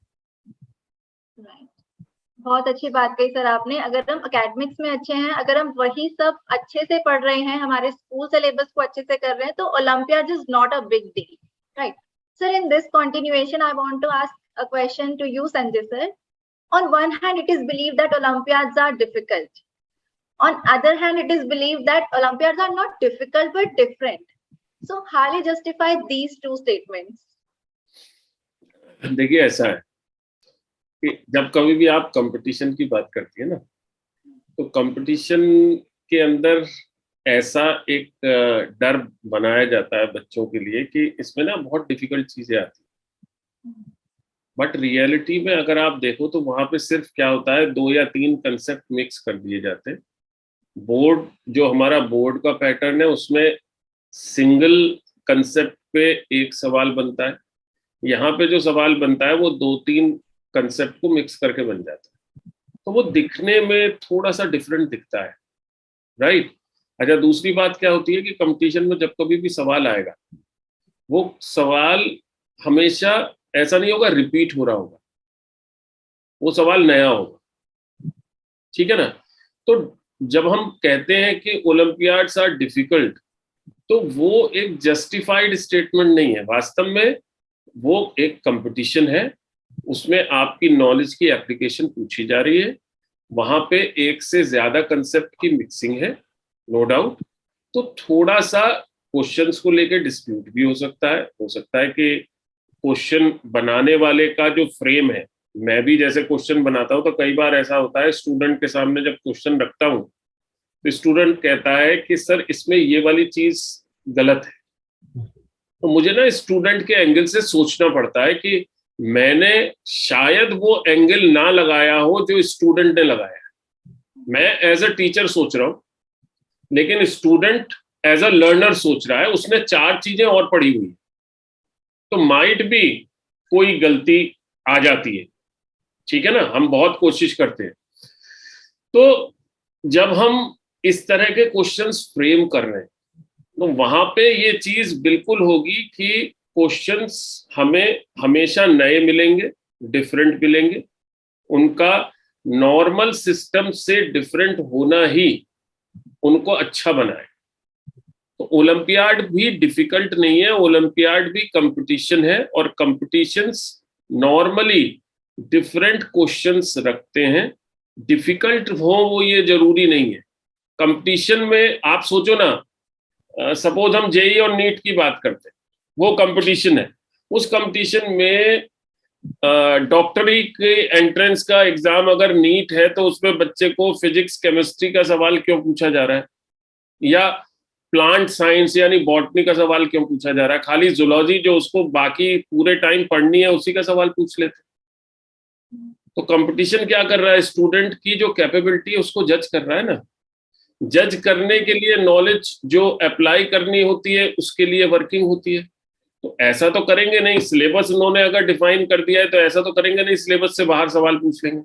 बहुत अच्छी बात कही सर आपने। अगर हम एकेडमिक्स में अच्छे हैं, अगर हम वही सब अच्छे से पढ़ रहे हैं, हमारे स्कूल सिलेबस को अच्छे से कर रहे हैं, तो olympiad is not a big deal, right? Sir, in this continuation, I want to ask a question to you, Sanjay sir. On one hand, it is believed that Olympiads are difficult. On other hand, it is believed that Olympiads are not difficult but different. So, how do you justify these two statements? देखिए, ऐसा है कि जब कभी भी आप कंपटीशन की बात करती है ना, तो कंपटीशन के अंदर ऐसा एक डर बनाया जाता है बच्चों के लिए कि इसमें ना बहुत डिफिकल्ट चीजें आती हैं। बट रियलिटी में अगर आप देखो तो वहां पे सिर्फ क्या होता है, 2 या 3 कंसेप्ट मिक्स कर दिए जाते हैं। बोर्ड, जो हमारा बोर्ड का पैटर्न है, उसमें सिंगल कंसेप्ट पे एक सवाल बनता है। यहाँ पे जो सवाल बनता है वो 2-3 कंसेप्ट को मिक्स करके बन जाता है, तो वो दिखने में थोड़ा सा डिफरेंट दिखता है, राइट? अच्छा, दूसरी बात क्या होती है कि कंपटीशन में जब कभी भी सवाल आएगा, वो सवाल हमेशा ऐसा नहीं होगा रिपीट हो रहा होगा, वो सवाल नया होगा, ठीक है ना? तो जब हम कहते हैं कि ओलंपियाड्स आर डिफिकल्ट, तो वो एक जस्टिफाइड स्टेटमेंट नहीं है। वास्तव में वो एक कंपटीशन है उसमें आपकी नॉलेज की एप्लीकेशन पूछी जा रही है, वहां पे एक से ज्यादा कंसेप्ट की मिक्सिंग है, नो डाउट। तो थोड़ा सा क्वेश्चंस को लेकर डिस्प्यूट भी हो सकता है कि क्वेश्चन बनाने वाले का जो फ्रेम है, मैं भी जैसे क्वेश्चन बनाता हूं तो कई बार ऐसा होता है स्टूडेंट के सामने जब क्वेश्चन रखता हूं तो स्टूडेंट कहता है कि सर इसमें ये वाली चीज गलत है। तो मुझे ना स्टूडेंट के एंगल से सोचना पड़ता है कि मैंने शायद वो एंगल ना लगाया हो जो स्टूडेंट ने लगाया है। मैं एज अ टीचर सोच रहा हूं, लेकिन स्टूडेंट एज अ लर्नर सोच रहा है, उसने 4 चीजें और पढ़ी हुई, तो माइट भी कोई गलती आ जाती है। ठीक है ना, हम बहुत कोशिश करते हैं। तो जब हम इस तरह के क्वेश्चंस फ्रेम कर रहे हैं तो वहां पे ये चीज बिल्कुल होगी कि क्वेश्चंस हमें हमेशा नए मिलेंगे, डिफरेंट मिलेंगे, उनका नॉर्मल सिस्टम से डिफरेंट होना ही उनको अच्छा बनाए। तो ओलंपियाड भी डिफिकल्ट नहीं है, ओलंपियाड भी कंपटीशन है, और कंपटीशंस नॉर्मली डिफरेंट क्वेश्चंस रखते हैं। डिफिकल्ट हो वो ये जरूरी नहीं है। कंपटीशन में आप सोचो ना, सपोज हम जेई और नीट की बात करते हैं, वो कंपटीशन है। उस कंपटीशन में डॉक्टरी के एंट्रेंस का एग्जाम अगर नीट है तो उसमें बच्चे को फिजिक्स केमिस्ट्री का सवाल क्यों पूछा जा रहा है, या प्लांट साइंस यानी बॉटनी का सवाल क्यों पूछा जा रहा है? खाली जूलॉजी जो उसको बाकी पूरे टाइम पढ़नी है उसी का सवाल पूछ लेते। तो कंपटीशन क्या कर रहा है, स्टूडेंट की जो कैपेबिलिटी है उसको जज कर रहा है ना। जज करने के लिए नॉलेज जो अप्लाई करनी होती है उसके लिए वर्किंग होती है। तो ऐसा तो करेंगे नहीं, सिलेबस उन्होंने अगर डिफाइन कर दिया है तो ऐसा तो करेंगे नहीं सिलेबस से बाहर सवाल पूछ लेंगे।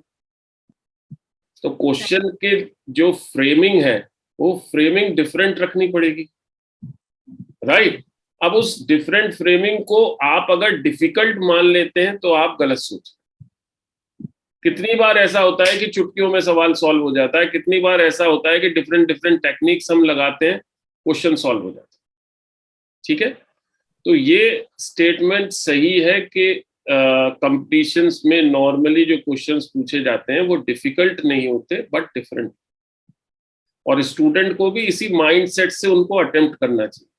तो क्वेश्चन के जो फ्रेमिंग है वो फ्रेमिंग डिफरेंट रखनी पड़ेगी, राइट। अब उस डिफरेंट फ्रेमिंग को आप अगर डिफिकल्ट मान लेते हैं तो आप गलत सोच। कितनी बार ऐसा होता है कि चुटकियों में सवाल सॉल्व हो जाता है, कितनी बार ऐसा होता है कि डिफरेंट डिफरेंट टेक्निक्स हम लगाते हैं, क्वेश्चन सॉल्व हो जाता है। ठीक है, तो ये स्टेटमेंट सही है कि कंपटीशंस में नॉर्मली जो क्वेश्चंस पूछे जाते हैं वो डिफिकल्ट नहीं होते बट डिफरेंट, और स्टूडेंट को भी इसी माइंडसेट से उनको अटेम्प्ट करना चाहिए।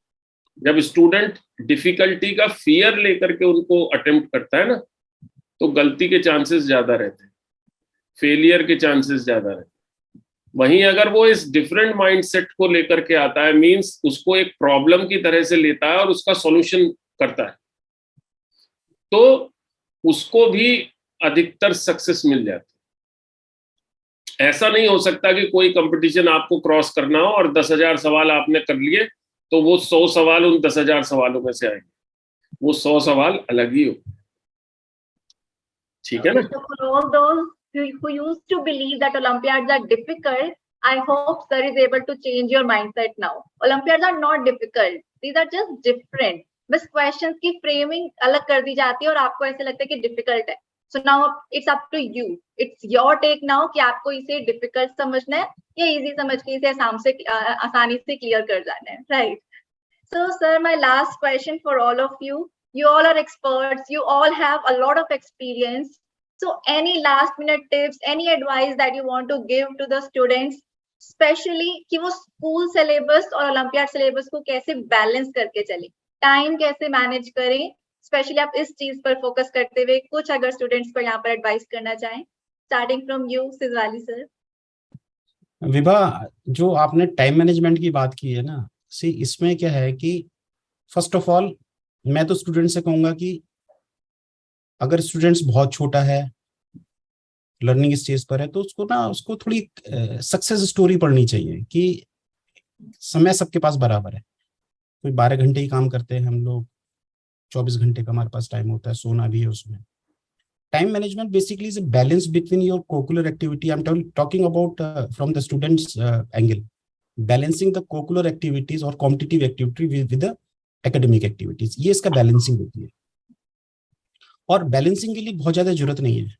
जब स्टूडेंट डिफिकल्टी का फियर लेकर के उनको अटेम्प्ट करता है ना, तो गलती के चांसेस ज्यादा रहते हैं, फेलियर के चांसेस ज्यादा रहते हैं। वहीं अगर वो इस डिफरेंट माइंडसेट को लेकर के आता है, मींस उसको एक प्रॉब्लम की तरह से लेता है और उसका सॉल्यूशन करता है, तो उसको भी अधिकतर सक्सेस मिल जाती है। ऐसा नहीं हो सकता कि कोई कंपटीशन आपको क्रॉस करना हो और 10,000 सवाल आपने कर लिए तो वो 100 सवाल उन 10,000 सवालों में से आएंगे, वो 100 सवाल अलग ही हो। ठीक है ना। So for all those who used to believe that Olympiads are difficult, I hope sir is able to change your mindset now. Olympiads are not difficult, these are just different. बस क्वेश्चंस की फ्रेमिंग अलग कर दी जाती है और आपको ऐसे लगता है कि डिफिकल्ट है। So now it's up to you, it's your take now कि आपको इसे डिफिकल्ट समझना है या इजी समझ के इसे आसानी से क्लियर कर जाना है, right. So sir, my last question for all of you, you all are experts, you all have a lot of experience, so any last minute tips, any advice that you want to give to the students, especially कि वो स्कूल सिलेबस और ओलंपियाड सिलेबस को कैसे बैलेंस करके चले, टाइम कैसे मैनेज करें, स्पेशली आप इस चीज पर फोकस करते हुए कुछ अगर स्टूडेंट्स को यहाँ पर एडवाइस करना चाहें, starting from you Sijwali sir. Vibha, जो आपने टाइम मैनेजमेंट की बात की है ना, सी इसमें क्या है कि फर्स्ट ऑफ ऑल मैं तो स्टूडेंट से कहूंगा कि अगर स्टूडेंट्स बहुत छोटा है, लर्निंग स्टेज पर है, तो उसको थोड़ी सक्सेस स्टोरी पढ़नी चाहिए कि समय सबके पास बराबर है। कोई 12 घंटे ही काम करते हैं हम लोग, 24 घंटे का हमारे पास टाइम होता है, सोना भी है उसमें। Time management basically is a balance between your cocurricular activity, I am talking about from the students angle, balancing the cocurricular activities और competitive activity with the academic activities, ये इसका बैलेंसिंग होती है। और बैलेंसिंग के लिए बहुत ज्यादा जरूरत नहीं है।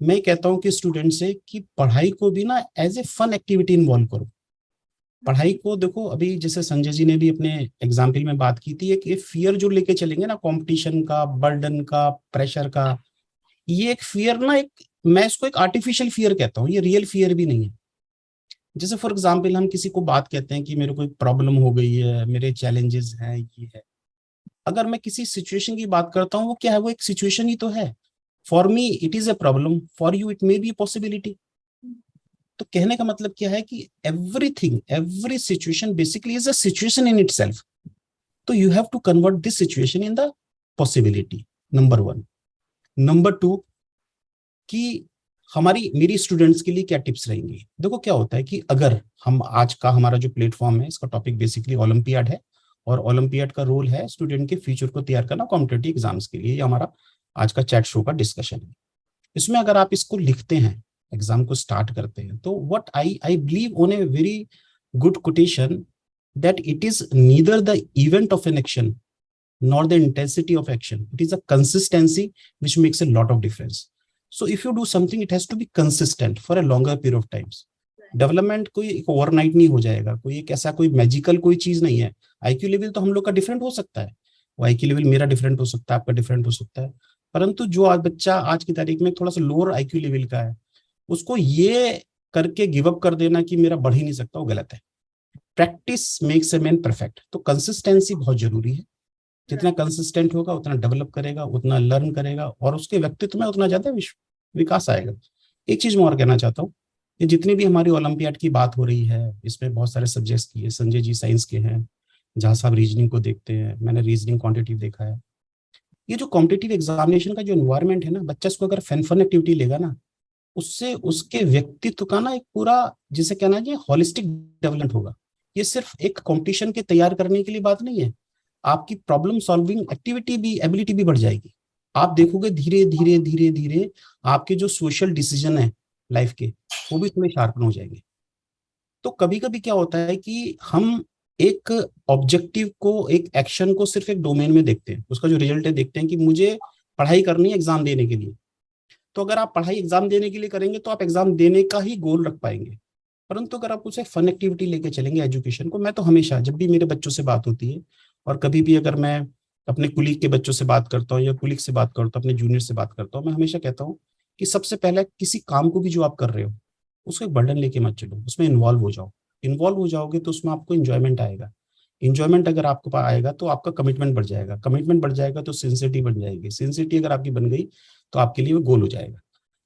मैं कहता हूं कि स्टूडेंट से कि पढ़ाई को भी ना as a fun activity involve करो। पढ़ाई को देखो, अभी जैसे संजय जी ने भी अपने एग्जाम्पल में बात की थी कि फियर जो लेके चलेंगे ना, कंपटीशन का, बर्डन का, प्रेशर का, ये एक फियर ना, एक मैं इसको एक आर्टिफिशियल फियर कहता हूँ, ये रियल फियर भी नहीं है। जैसे फॉर एग्जाम्पल हम किसी को बात कहते हैं कि मेरे को एक प्रॉब्लम हो गई है, मेरे चैलेंजेस हैं, ये है। अगर मैं किसी सिचुएशन की बात करता हूँ, वो क्या है, वो एक सिचुएशन ही तो है। For me it is a problem, for you it may be possibility. तो कहने का मतलब क्या है कि everything, every situation basically is a situation in itself. तो you have to convert this situation in the possibility, number one. Number two, कि हमारी मेरी स्टूडेंट्स के लिए क्या टिप्स रहेंगी। देखो क्या होता है कि अगर हम आज का हमारा जो प्लेटफॉर्म है, इसका टॉपिक बेसिकली ओलंपियाड है, और ओलंपियाड का रोल है स्टूडेंट के फ्यूचर को तैयार करना कॉम्पिटिटिव एग्जाम्स के लिए। ये हमारा आज का चैट शो का डिस्कशन है। इसमें अगर आप इसको लिखते हैं, एग्जाम को स्टार्ट करते हैं, तो what I believe on a very good quotation that it is neither the event of an action nor the intensity of action. It is a consistency which makes a lot of difference. So if you do something, it has to be consistent for a longer period of times. Development कोई ओवरनाइट नहीं हो जाएगा, कोई एक ऐसा कोई मैजिकल कोई चीज नहीं है। आईक्यू लेवल तो हम लोग का डिफरेंट हो सकता है, वो आईक्यू लेवल मेरा डिफरेंट हो सकता है, आपका डिफरेंट हो सकता है, परंतु जो आज बच्चा आज की तारीख में थोड़ा सा लोअर आईक्यू लेवल का है, उसको ये करके गिव अप कर देना कि मेरा बढ़ ही नहीं सकता, वो गलत है। Practice makes a man perfect. तो कंसिस्टेंसी बहुत जरूरी है। जितना कंसिस्टेंट होगा उतना डेवलप करेगा, उतना लर्न करेगा, और उसके व्यक्तित्व में उतना ज्यादा विकास आएगा। एक चीज मैं और कहना चाहता हूँ, कि जितनी भी हमारी ओलंपियाड की बात हो रही है, इसमें बहुत सारे सब्जेक्ट्स की है। संजय जी साइंस के हैं, जहाँ साहब रीजनिंग को देखते हैं, मैंने रीजनिंग क्वांटिटिव देखा है। ये जो कॉम्पिटिटिव एग्जामिनेशन का जो एनवायरमेंट है ना, बच्चा इसको अगर फन एक्टिविटी लेगा ना, उससे उसके व्यक्तित्व का ना एक पूरा, जिसे कहना चाहिए, हॉलिस्टिक डेवलपमेंट होगा। ये सिर्फ एक कॉम्पिटिशन के तैयार करने के लिए बात नहीं है, आपकी प्रॉब्लम सॉल्विंग एक्टिविटी भी, एबिलिटी भी बढ़ जाएगी। आप देखोगे धीरे धीरे धीरे धीरे आपके जो सोशल डिसीजन है लाइफ के, वो भी थोड़े शार्पन हो जाएंगे। तो कभी कभी क्या होता है कि हम एक ऑब्जेक्टिव को, एक एक्शन को सिर्फ एक डोमेन में देखते हैं, उसका जो रिजल्ट है देखते हैं कि मुझे पढ़ाई करनी है एग्जाम देने के लिए। तो अगर आप पढ़ाई एग्जाम देने के लिए करेंगे तो आप एग्जाम देने का ही गोल रख पाएंगे। परंतु अगर आप उसे फन एक्टिविटी लेके चलेंगे एजुकेशन को, मैं तो हमेशा जब भी मेरे बच्चों से बात होती है, और कभी भी अगर मैं अपने कुलीग के बच्चों से बात करता हूँ या कुलीग से बात करता हूँ, अपने जूनियर से बात करता हूँ, मैं हमेशा कहता हूँ कि सबसे पहले किसी काम को भी जो आप कर रहे हो, उसको एक बर्डन लेके मत चलो, उसमें इन्वॉल्व हो जाओ। इन्वॉल्व हो जाओगे तो उसमें आपको इंजॉयमेंट आएगा। इंजॉयमेंट अगर आपको आएगा तो आपका कमिटमेंट बढ़ जाएगा, कमिटमेंट बढ़ जाएगा तो सिंसियरिटी बन जाएगी, सिंसियरिटी अगर आपकी बन गई तो आपके लिए वो गोल हो जाएगा।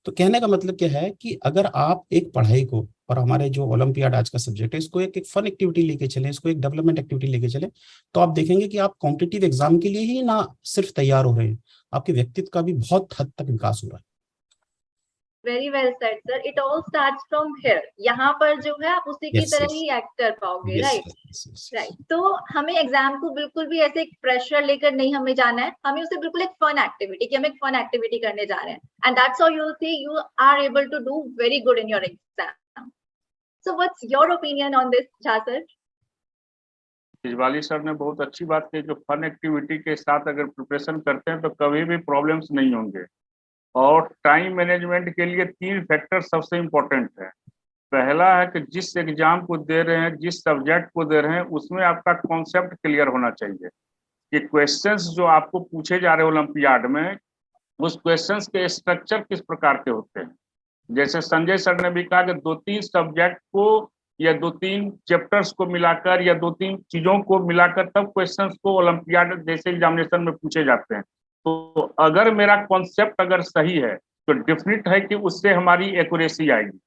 तो कहने का मतलब क्या है कि अगर आप एक पढ़ाई को, और हमारे जो ओलंपियाड आज का सब्जेक्ट है, इसको एक फन एक्टिविटी लेके चलें, इसको एक डेवलपमेंट एक्टिविटी लेके चलें, तो आप देखेंगे कि आप कॉम्पिटिटिव एग्जाम के लिए ही ना सिर्फ तैयार हो रहे हैं, आपके व्यक्तित्व का भी बहुत हद तक विकास हो रहा है। Very well said sir, it all starts from here. यहाँ पर जो है आप उसी की तरह ही एक्ट कर पाओगे, राइट? राइट। तो हमें एग्जाम को बिल्कुल भी ऐसे प्रेशर लेकर नहीं हमें जाना है, हमें उसे बिल्कुल एक फन एक्टिविटी, कि हम एक फन एक्टिविटी करने जा रहे हैं, and that's how you will see you are able to do very good in your exam. So what's your opinion on this, Jha sir? Tijwali sir ने बहुत अच्छी बात कही, जो फन एक्टिविटी के साथ अगर प्रिपरेशन करते हैं तो कभी भी प्रॉब्लम्स नहीं होंगे। और टाइम मैनेजमेंट के लिए 3 फैक्टर सबसे इम्पोर्टेंट है। पहला है कि जिस एग्जाम को दे रहे हैं, जिस सब्जेक्ट को दे रहे हैं, उसमें आपका कॉन्सेप्ट क्लियर होना चाहिए कि क्वेश्चंस जो आपको पूछे जा रहे हैं ओलंपियाड में, उस क्वेश्चंस के स्ट्रक्चर किस प्रकार के होते हैं। जैसे संजय सर ने भी कहा कि 2-3 सब्जेक्ट को या 2-3 चैप्टर्स को मिलाकर या 2-3 चीजों को मिलाकर तब क्वेश्चंस को ओलंपियाड जैसे एग्जामिनेशन में पूछे जाते हैं। तो अगर मेरा कॉन्सेप्ट अगर सही है तो डेफिनेट है कि उससे हमारी एक्यूरेसी आएगी,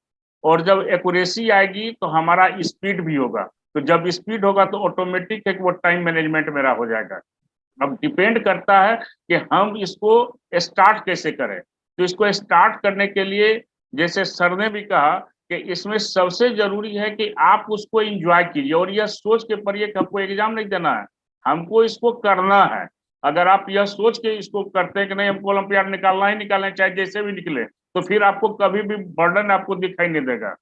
और जब एक्यूरेसी आएगी तो हमारा स्पीड भी होगा। तो जब स्पीड होगा तो ऑटोमेटिक है कि वो टाइम मैनेजमेंट मेरा हो जाएगा। अब डिपेंड करता है कि हम इसको स्टार्ट कैसे करें। तो इसको स्टार्ट करने के लिए जैसे सर ने भी कहा कि इसमें सबसे जरूरी है कि आप उसको एंजॉय कीजिए, और यह सोच के पढ़िए कि हमको एग्जाम नहीं देना है, हमको इसको करना है। अगर आप यह सोच के इसको करते हैं कि नहीं हमको ओलंपियाड निकालना ही निकालना, चाहे जैसे भी निकले, तो फिर आपको कभी भी बर्डन आपको दिखाई नहीं देगा।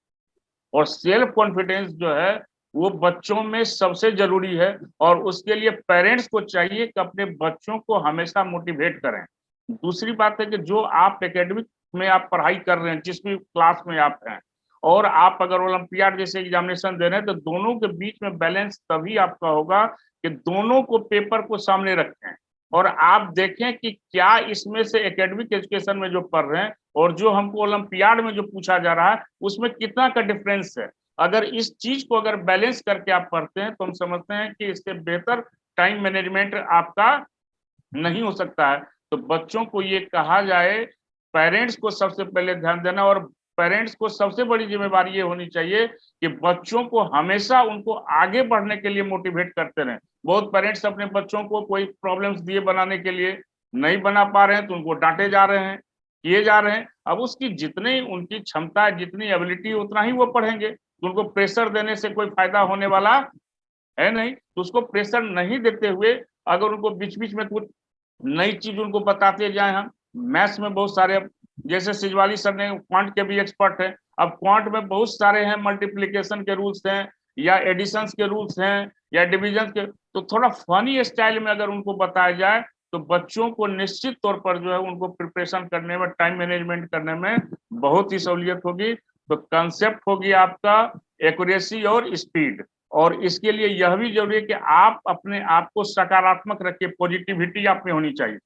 और सेल्फ कॉन्फिडेंस जो है वो बच्चों में सबसे जरूरी है, और उसके लिए पेरेंट्स को चाहिए कि अपने बच्चों को हमेशा मोटिवेट करें। दूसरी बात है कि जो आप एकेडमिक में आप पढ़ाई कर रहे हैं, जिस भी क्लास में आप हैं, और आप अगर ओलंपियाड जैसे एग्जामिनेशन दे रहे हैं, तो दोनों के बीच में बैलेंस तभी आपका होगा कि दोनों को पेपर को सामने रखें और आप देखें कि क्या इसमें से एकेडमिक एजुकेशन में जो पढ़ रहे हैं और जो हमको ओलंपियाड में जो पूछा जा रहा है उसमें कितना का डिफरेंस है। अगर इस चीज को अगर बैलेंस करके आप पढ़ते हैं तो हम समझते हैं कि इससे बेहतर टाइम मैनेजमेंट आपका नहीं हो सकता है। तो बच्चों को ये कहा जाए, पेरेंट्स को सबसे पहले ध्यान देना, और पेरेंट्स को सबसे बड़ी जिम्मेदारी ये होनी चाहिए कि बच्चों को हमेशा उनको आगे बढ़ने के लिए मोटिवेट करते रहें। बहुत पेरेंट्स अपने बच्चों को कोई प्रॉब्लम्स दिए बनाने के लिए, नहीं बना पा रहे हैं तो उनको डांटे जा रहे हैं, किए जा रहे हैं। अब उसकी जितनी उनकी क्षमता है, जितनी एबिलिटी, उतना ही वो पढ़ेंगे। तो उनको प्रेशर देने से कोई फायदा होने वाला है नहीं। तो उसको प्रेशर नहीं देते हुए अगर उनको बीच बीच में कुछ नई चीज उनको बताते जाए। हम मैथ्स में बहुत सारे, जैसे सिजवाली सर ने क्वांट के भी एक्सपर्ट हैं, अब क्वांट में बहुत सारे हैं, मल्टीप्लिकेशन के रूल्स हैं या एडिशंस के रूल्स हैं या डिविजन के, तो थोड़ा फनी स्टाइल में अगर उनको बताया जाए तो बच्चों को निश्चित तौर पर जो है उनको प्रिपरेशन करने में, टाइम मैनेजमेंट करने में बहुत ही सहूलियत होगी। तो कंसेप्ट होगी आपका एक्यूरेसी और स्पीड, और इसके लिए यह भी जरूरी है कि आप अपने आप को सकारात्मक रखिए, पॉजिटिविटी आप में होनी चाहिए।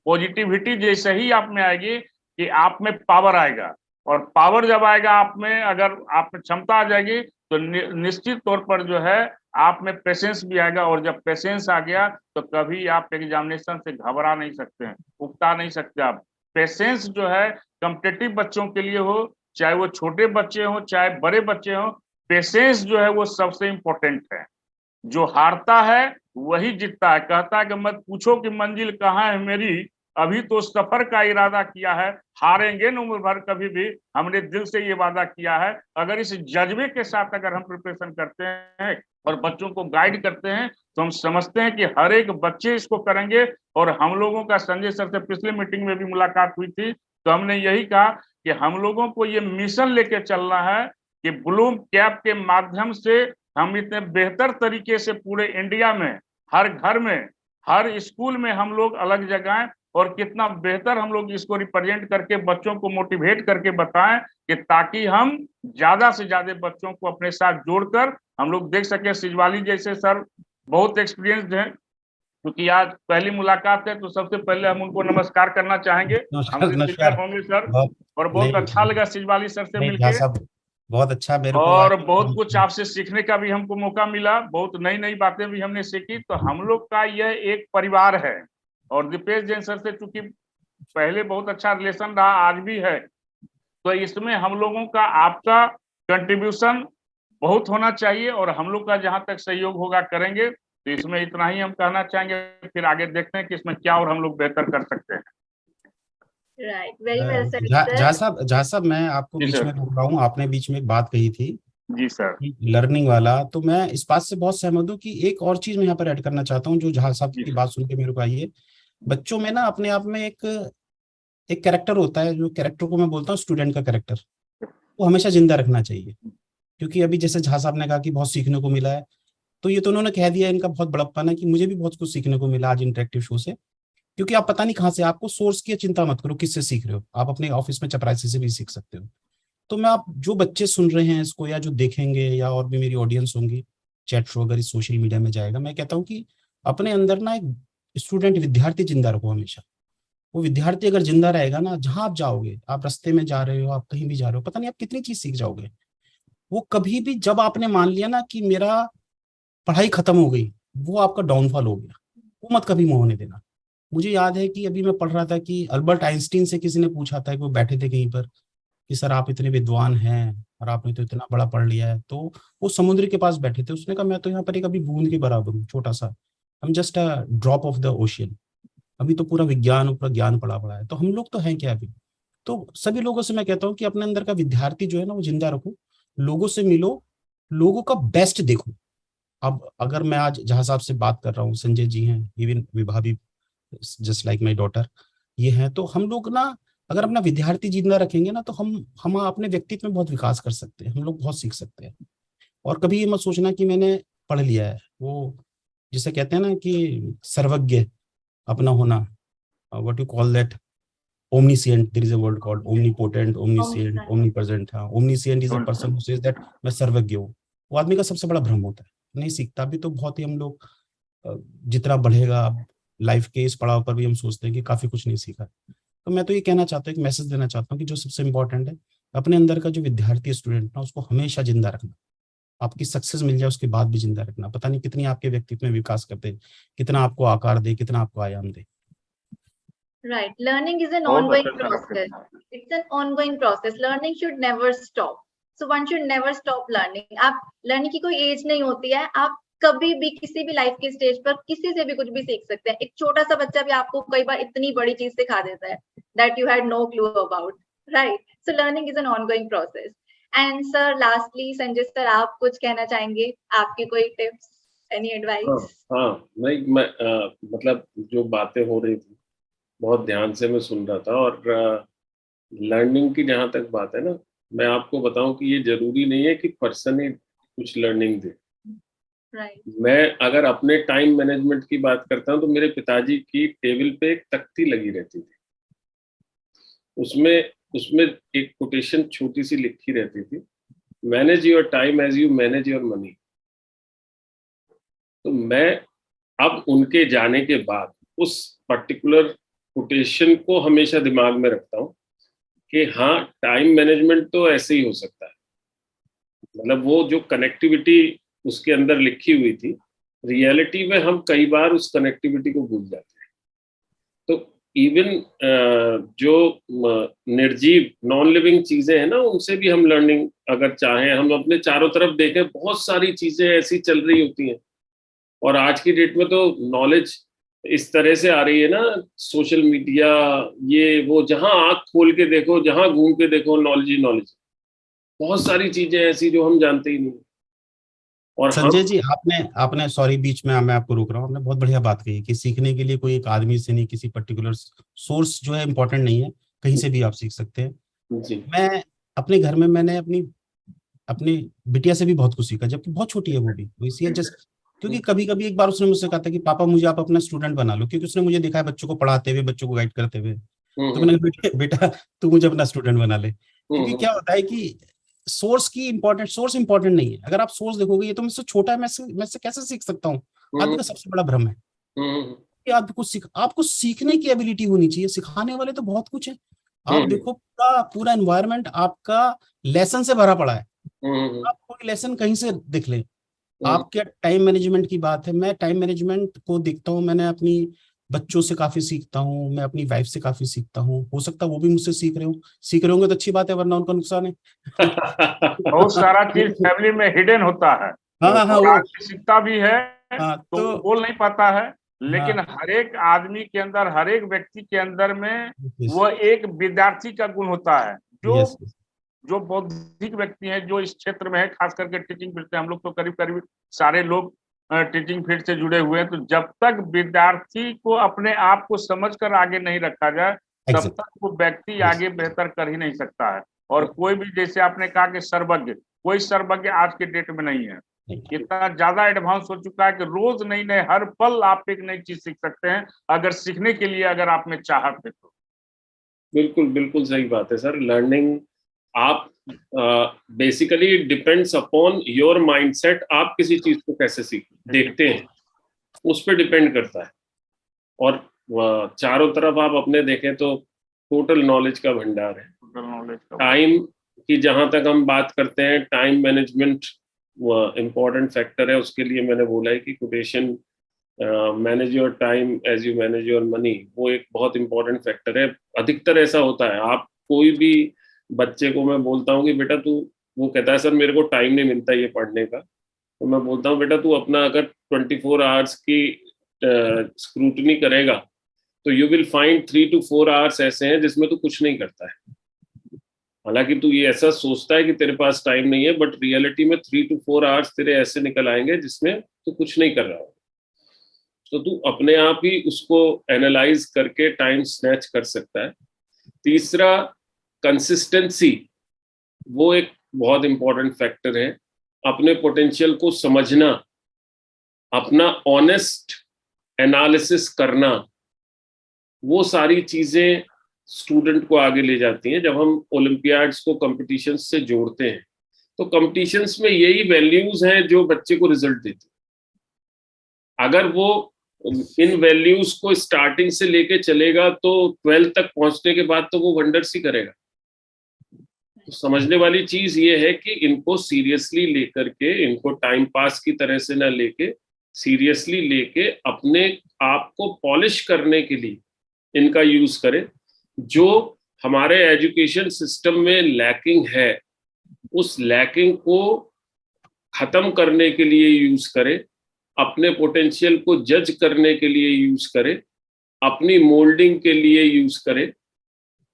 पॉजिटिविटी जैसे ही आप में आएगी कि आप में पावर आएगा, और पावर जब आएगा आप में, अगर आप में क्षमता आ जाएगी तो निश्चित तौर पर जो है आप में पेशेंस भी आएगा। और जब पेशेंस आ गया तो कभी आप एग्जामिनेशन से घबरा नहीं सकते हैं, उकता नहीं सकते आप। पेशेंस जो है कॉम्पिटिटिव बच्चों के लिए हो, चाहे वो छोटे बच्चे हो चाहे बड़े बच्चे हो, पेशेंस जो है वो सबसे इंपॉर्टेंट है। जो हारता है वही जीतता है। कहता है कि मत पूछो कि मंजिल कहाँ है मेरी, अभी तो सफर का इरादा किया है, हारेंगे न उम्र भर कभी भी, हमने दिल से ये वादा किया है। अगर इस जज्बे के साथ अगर हम प्रिपरेशन करते हैं और बच्चों को गाइड करते हैं तो हम समझते हैं कि हर एक बच्चे इसको करेंगे। और हम लोगों का संजय सर से पिछली मीटिंग में भी मुलाकात हुई थी, तो हमने यही कहा कि हम लोगों को ये मिशन लेके चलना है कि ब्लूम कैप के माध्यम से हम इतने बेहतर तरीके से पूरे इंडिया में, हर घर में, हर स्कूल में हम लोग अलग जगह, और कितना बेहतर हम लोग इसको रिप्रेजेंट करके बच्चों को मोटिवेट करके बताएं कि ताकि हम ज्यादा से ज्यादा बच्चों को अपने साथ जोड़कर हम लोग देख सके। सिजवाली जैसे सर बहुत एक्सपीरियंस्ड हैं, क्योंकि आज पहली मुलाकात है तो सबसे पहले हम उनको नमस्कार करना चाहेंगे। हमसे सीनियर होंगे सर, और बहुत अच्छा लगा सिजवाली सर से मिलकर, बहुत अच्छा मेरे को, और बहुत कुछ आपसे सीखने का भी हमको मौका मिला, बहुत नई नई बातें भी हमने सीखी। तो हम लोग का यह एक परिवार है, और दीपेश जैन सर से चूंकि पहले बहुत अच्छा रिलेशन रहा, आज भी है, तो इसमें हम लोगों का आपका कंट्रीब्यूशन बहुत होना चाहिए, और हम लोग का जहां तक सहयोग होगा करेंगे। तो इसमें इतना ही हम कहना चाहेंगे, फिर आगे देखते हैं कि इसमें क्या और हम लोग बेहतर कर सकते हैं। राइट, वेरी वेल सेड जहाँ साहब मैं आपको बीच में बोल रहा हूँ, आपने बीच में एक बात कही थी जी सर, लर्निंग वाला, तो मैं इस बात से बहुत सहमत हूँ कि एक और चीज मैं यहाँ पर ऐड करना चाहता हूँ जो जहाँ साहब की बात सुन के मेरे को आई है। बच्चों में ना अपने आप में एक कैरेक्टर होता है, जो कैरेक्टर को मैं बोलता हूँ स्टूडेंट का कैरेक्टर, वो हमेशा जिंदा रखना चाहिए। क्योंकि अभी जैसे झा साहब ने कहा कि बहुत सीखने को मिला है, तो ये तो उन्होंने कह दिया, इनका बहुत बड़प्पन है कि मुझे भी बहुत कुछ सीखने को मिला आज इंटरेक्टिव शो से। क्योंकि आप पता नहीं कहाँ से, आपको सोर्स की चिंता मत करो किससे सीख रहे हो, आप अपने ऑफिस में चपरासी से भी सीख सकते हो। तो मैं, आप जो बच्चे सुन रहे हैं इसको या जो देखेंगे या और भी मेरी ऑडियंस होंगी, चैट शो अगर इस सोशल मीडिया में जाएगा, मैं कहता हूँ कि अपने अंदर ना एक स्टूडेंट, विद्यार्थी जिंदा रखो हमेशा। वो विद्यार्थी अगर जिंदा रहेगा ना, जहां आप जाओगे, आप रास्ते में जा रहे हो, आप कहीं भी जा रहे हो, पता नहीं आप कितनी चीज सीख जाओगे। वो कभी भी, जब आपने मान लिया ना कि मेरा पढ़ाई खत्म हो गई, वो आपका डाउनफॉल हो गया, वो मत कभी होने देना। मुझे याद है कि अभी मैं पढ़ रहा था कि अल्बर्ट आइंस्टीन से किसी ने पूछा था कि वो बैठे थे कहीं पर कि सर आप इतने विद्वान हैं और आपने तो इतना बड़ा पढ़ लिया है, तो वो समुद्र के पास बैठे थे। उसने कहा मैं तो यहाँ पर एक अभी बूंद के बराबर हूँ, छोटा सा, हम just a drop of the ocean. अभी तो पूरा विज्ञान, पूरा ज्ञान पड़ा है, तो हम लोग तो हैं क्या अभी। तो सभी लोगों से मैं कहता हूँ कि अपने अंदर का विद्यार्थी जो है ना वो जिंदा रखो, लोगों से मिलो, लोगों का बेस्ट देखो। अब अगर मैं आज जहाँ साहब से बात कर रहा हूँ, संजय जी हैं, इवन विभा भी, जस्ट लाइक माई डॉटर, ये हैं, तो हम लोग ना अगर अपना विद्यार्थी जिंदा रखेंगे ना, तो हम अपने व्यक्तित्व में बहुत विकास कर सकते हैं, हम लोग बहुत सीख सकते हैं। और कभी ये मत सोचना कि मैंने पढ़ लिया है, वो जिसे कहते हैं ना कि सर्वज्ञ अपना होना, what you call that, omniscient, there is a word called omnipotent, omniscient, omnipresent। हाँ, omniscient is a person who says that मैं सर्वज्ञ हूँ। वो आदमी का सबसे बड़ा भ्रम होता है, नहीं सीखता भी। तो बहुत ही हम लोग जितना बढ़ेगा लाइफ के इस पड़ाव पर भी हम सोचते हैं कि काफी कुछ नहीं सीखा। तो मैं तो ये कहना चाहता हूँ, एक मैसेज देना चाहता हूँ कि जो सबसे इंपॉर्टेंट है, अपने अंदर का जो विद्यार्थी स्टूडेंट ना, उसको हमेशा जिंदा रखना। आपकी सक्सेस मिल जाए उसके बाद भी जिंदा रखना। पता नहीं कितनी आपके व्यक्तित्व में विकास करते, कितना आपको आकार दे, कितना आपको आयाम दे। Right. Learning is an बहुत ongoing अच्छा सर आपके process. It's an ongoing process. Learning should never stop. So one should never stop learning. आप learning की कोई एज नहीं होती है, आप कभी भी किसी भी लाइफ के स्टेज पर किसी से भी कुछ भी सीख सकते हैं। एक छोटा सा बच्चा भी आपको कई बार इतनी बड़ी चीज सिखा देता है that you had no clue about. Right. So learning is an ongoing process. And sir, lastly, Sanjay sir, आप कुछ कहना चाहेंगे? आपकी कोई टिप्स, any advice? हाँ, नहीं मैं मतलब जो बातें हो रही थी बहुत ध्यान से मैं सुन रहा था। और लर्निंग की जहाँ तक बात है ना, मैं आपको बताऊं कि ये जरूरी नहीं है कि पर्सन ही कुछ लर्निंग दे। Right. मैं अगर अपने टाइम मैनेजमेंट की बात करता हूं तो मेरे पिताजी की टेबल पे एक तख्ती लगी रहती थी, उसमें उसमें एक कोटेशन छोटी सी लिखी रहती थी, manage your time as you manage your money. तो मैं अब उनके जाने के बाद उस पर्टिकुलर कोटेशन को हमेशा दिमाग में रखता हूँ कि हाँ, टाइम मैनेजमेंट तो ऐसे ही हो सकता है। मतलब वो जो कनेक्टिविटी उसके अंदर लिखी हुई थी, रियलिटी में हम कई बार उस कनेक्टिविटी को भूल जाते हैं। तो इवन जो निर्जीव नॉन लिविंग चीजें हैं ना, उनसे भी हम लर्निंग अगर चाहें, हम अपने चारों तरफ देखें, बहुत सारी चीजें ऐसी चल रही होती हैं। और आज की डेट में तो नॉलेज इस तरह से आ रही है ना, सोशल मीडिया, ये वो, जहां आंख खोल के देखो, जहां घूम के देखो, नॉलेज ही नॉलेज। बहुत सारी चीजें ऐसी जो हम जानते ही नहीं। और संजय जी, आपने सॉरी बीच में मैं आपको रोक रहा हूँ, आपने बहुत बढ़िया बात कही कि सीखने के लिए कोई एक आदमी से नहीं, किसी पर्टिकुलर सोर्स जो है इम्पोर्टेंट नहीं है, कहीं से भी आप सीख सकते हैं। जी, मैं अपने घर में मैंने अपनी बिटिया से भी बहुत कुछ सीखा, जबकि बहुत छोटी है वो भी। वो इसलिए जस्ट क्योंकि कभी कभी एक बार उसने मुझसे कहा था कि पापा मुझे आप अपना स्टूडेंट बना लो, क्योंकि उसने मुझे देखा है बच्चों को पढ़ाते हुए, बच्चों को गाइड करते हुए। तो मैंने कहा बेटा तू मुझे अपना स्टूडेंट बना ले। क्योंकि क्या होता है कि सोर्स इंपॉर्टेंट नहीं है। अगर आप सोर्स देखोगे, ये तो मुझसे छोटा है, मैं से कैसे सीख सकता हूँ, आदमी का सबसे बड़ा भ्रम है कि आपको सीखने की एबिलिटी होनी चाहिए। सिखाने वाले तो बहुत कुछ है। आप देखो पूरा एनवायरनमेंट आपका लेसन से भरा पड़ा है। आप कोई लेसन कहीं से देख लें। आपके टाइम मैनेजमेंट की बात है, मैं टाइम मैनेजमेंट को देखता हूँ, मैंने अपनी बच्चों से काफी सीखता हूँ, मैं अपनी वाइफ से काफी सीखता हूँ। हो सकता है वो भी मुझसे सीख रहे होंगे तो अच्छी बात है, वरना उनका नुकसान है। बहुत सारा चीज फैमिली में हिडन होता है। हाँ और वो आदमी सीखता भी है तो तो वो बोल नहीं पाता है, लेकिन हाँ हर एक आदमी के अंदर, हर एक व्यक्ति के अंदर में यस वो एक विद्यार्थी का गुण होता है। जो यस जो बौद्धिक व्यक्ति हैं, जो इस क्षेत्र में है, खास करके टीचिंग फील्ड से, हम लोग तो करीब करीब सारे लोग टीचिंग फील्ड से जुड़े हुए हैं। तो जब तक विद्यार्थी को अपने आप को समझकर आगे नहीं रखा जाए, तब एग्जैक्ट तक वो व्यक्ति यस आगे बेहतर कर ही नहीं सकता है। और कोई भी, जैसे आपने कहा कि सर्वज्ञ, कोई सर्वज्ञ आज के डेट में नहीं है। इतना ज्यादा एडवांस हो चुका है कि रोज नई नई, हर पल आप एक नई चीज सीख सकते हैं, अगर सीखने के लिए अगर आप में चाहत है तो। बिल्कुल बिल्कुल सही बात है सर। लर्निंग आप basically depends upon your mindset. आप किसी चीज को कैसे देखते हैं उस पर डिपेंड करता है। और चारों तरफ आप अपने देखें तो टोटल नॉलेज का भंडार है। टाइम की जहां तक हम बात करते हैं, टाइम मैनेजमेंट इम्पोर्टेंट फैक्टर है। उसके लिए मैंने बोला है कि quotation manage your time as you manage your money, वो एक बहुत इंपॉर्टेंट फैक्टर है। अधिकतर ऐसा होता है, आप कोई भी बच्चे को मैं बोलता हूँ कि बेटा तू, वो कहता है सर मेरे को टाइम नहीं मिलता ये पढ़ने का। तो मैं बोलता हूँ बेटा तू अपना अगर 24 आवर्स की स्क्रूटनी करेगा तो you will find 3 to 4 hours ऐसे हैं जिसमें तू कुछ नहीं करता है। हालांकि तू ये ऐसा सोचता है कि तेरे पास टाइम नहीं है, बट रियलिटी में 3 to 4 आवर्स तेरे ऐसे निकल आएंगे जिसमें तू कुछ नहीं कर रहा हो। तो तू अपने आप ही उसको एनालाइज करके टाइम स्नैच कर सकता है। तीसरा, कंसिस्टेंसी, वो एक बहुत इंपॉर्टेंट फैक्टर है। अपने पोटेंशियल को समझना, अपना ऑनेस्ट एनालिसिस करना, वो सारी चीजें स्टूडेंट को आगे ले जाती हैं। जब हम ओलंपियाड्स को कॉम्पिटिशन्स से जोड़ते हैं तो कॉम्पिटिशन्स में यही वैल्यूज हैं जो बच्चे को रिजल्ट देती हैं। अगर वो इन वैल्यूज को स्टार्टिंग से लेके चलेगा तो 12th तक पहुंचने के बाद तो वो वंडर्स ही करेगा। तो समझने वाली चीज ये है कि इनको सीरियसली लेकर के, इनको टाइम पास की तरह से ना लेके, सीरियसली लेके अपने आप को पॉलिश करने के लिए इनका यूज करें। जो हमारे एजुकेशन सिस्टम में लैकिंग है, उस लैकिंग को खत्म करने के लिए यूज करें, अपने पोटेंशियल को जज करने के लिए यूज करें, अपनी मोल्डिंग के लिए यूज करें,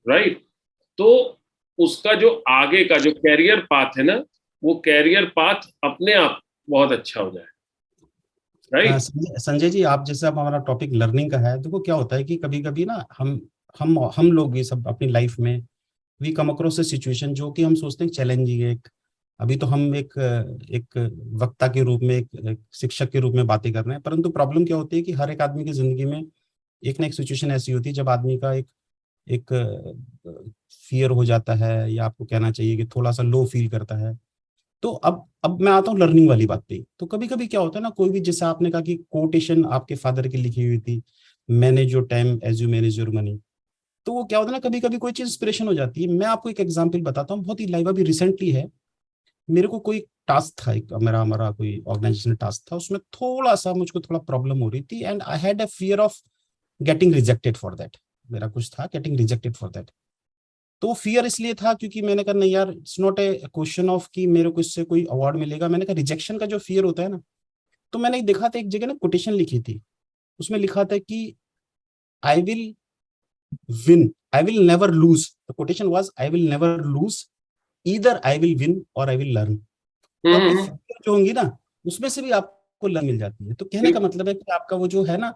राइट। तो उसका जो आगे का जो कैरियर पाथ है ना, वो कैरियर पाथ अपने आप बहुत अच्छा हो जाए, राइट। संजय जी, आप जैसे अब हमारा टॉपिक लर्निंग का है, देखो क्या होता है कि कभी कभी ना हम लोग ये सब अपनी लाइफ में we come across a situation जो कि हम सोचते हैं चैलेंजिंग है। अभी तो हम एक वक्ता के रूप में, एक शिक्षक के रूप में बातें कर रहे हैं, परंतु प्रॉब्लम क्या होती है कि हर एक आदमी की जिंदगी में एक ना एक सिचुएशन ऐसी होती है जब आदमी का एक फियर हो जाता है, या आपको कहना चाहिए कि थोड़ा सा लो फील करता है। तो अब मैं आता हूँ लर्निंग वाली बात पे। तो कभी कभी क्या होता है ना, कोई भी, जैसे आपने कहा कि कोटेशन आपके फादर की लिखी हुई थी, manage your time as you manage your money. तो वो क्या होता है ना, कभी कभी कोई चीज इंस्पिरेशन हो जाती है। मैं आपको एक एग्जांपल बताता हूँ, बहुत ही लाइव, अभी रिसेंटली है। मेरे को कोई टास्क था, एक मेरा कोई ऑर्गेनाइजेशनल टास्क था, उसमें मुझको थोड़ा प्रॉब्लम हो रही थी, and I had a fear of getting rejected for that. मेरा कुछ था गेटिंग रिजेक्टेड फॉर दैट। तो फियर इसलिए था क्योंकि मैंने कहा नहीं यार, it's not a question of कि मेरे को इससे कोई अवार्ड मिलेगा। मैंने कहा रिजेक्शन का जो फियर होता है ना, तो मैंने देखा था एक जगह ना कोटेशन लिखी थी, उसमें लिखा था कि I will win, I will never lose. The quotation was I will never lose, either I will win और आई विल लर्न। तो आपकी फियर जो होंगी ना, उसमें से भी आपको लर्न मिल जाती है। तो कहने का मतलब है कि आपका वो जो है ना,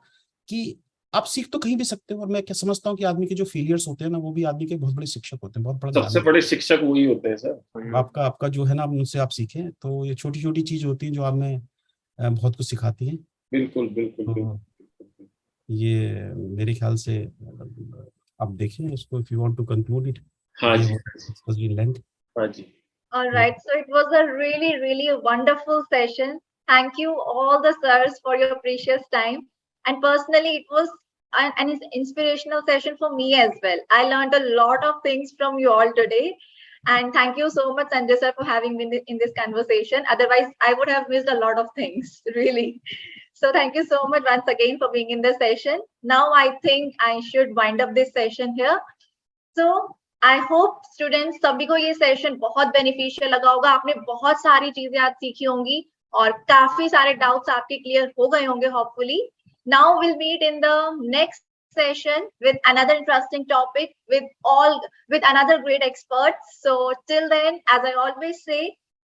कि आप सीख तो कहीं भी सकते हो। और मैं क्या समझता हूँ कि आदमी के जो फेलियर्स होते हैं ना, वो भी आदमी के बहुत बड़े शिक्षक होते हैं, बहुत बड़ा ज्ञान सबसे बड़े शिक्षक वही होते हैं सर। आपका जो है ना, उनसे आप सीखें। तो ये छोटी छोटी चीज होती है जो आप में बहुत कुछ सिखाती हैं। बिल्कुल बिल्कुल तो बिल्कुल। ये मेरे ख्याल से आप देखें इसको, if you want to conclude it. हाँ ये जी, लेंथ। हाँ जी। All right, so it was a really, really wonderful session. Thank you all the sirs for your precious time. And personally, it was an inspirational session for me as well. I learned a lot of things from you all today. And thank you so much, Sanjay sir, for having me in this conversation. Otherwise, I would have missed a lot of things, really. So thank you so much once again for being in the session. Now I think I should wind up this session here. So I hope students सभी को ये सेशन बहुत बेनिफिशियल लगा होगा। आपने बहुत सारी चीजें आज सीखी होंगी और काफी सारे डाउट्स आपके क्लियर हो गए होंगे hopefully. Now will meet in the next session with another interesting topic with another great expert. So till then, as I always say,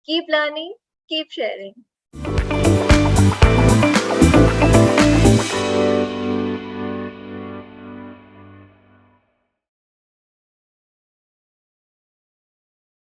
keep learning, keep sharing.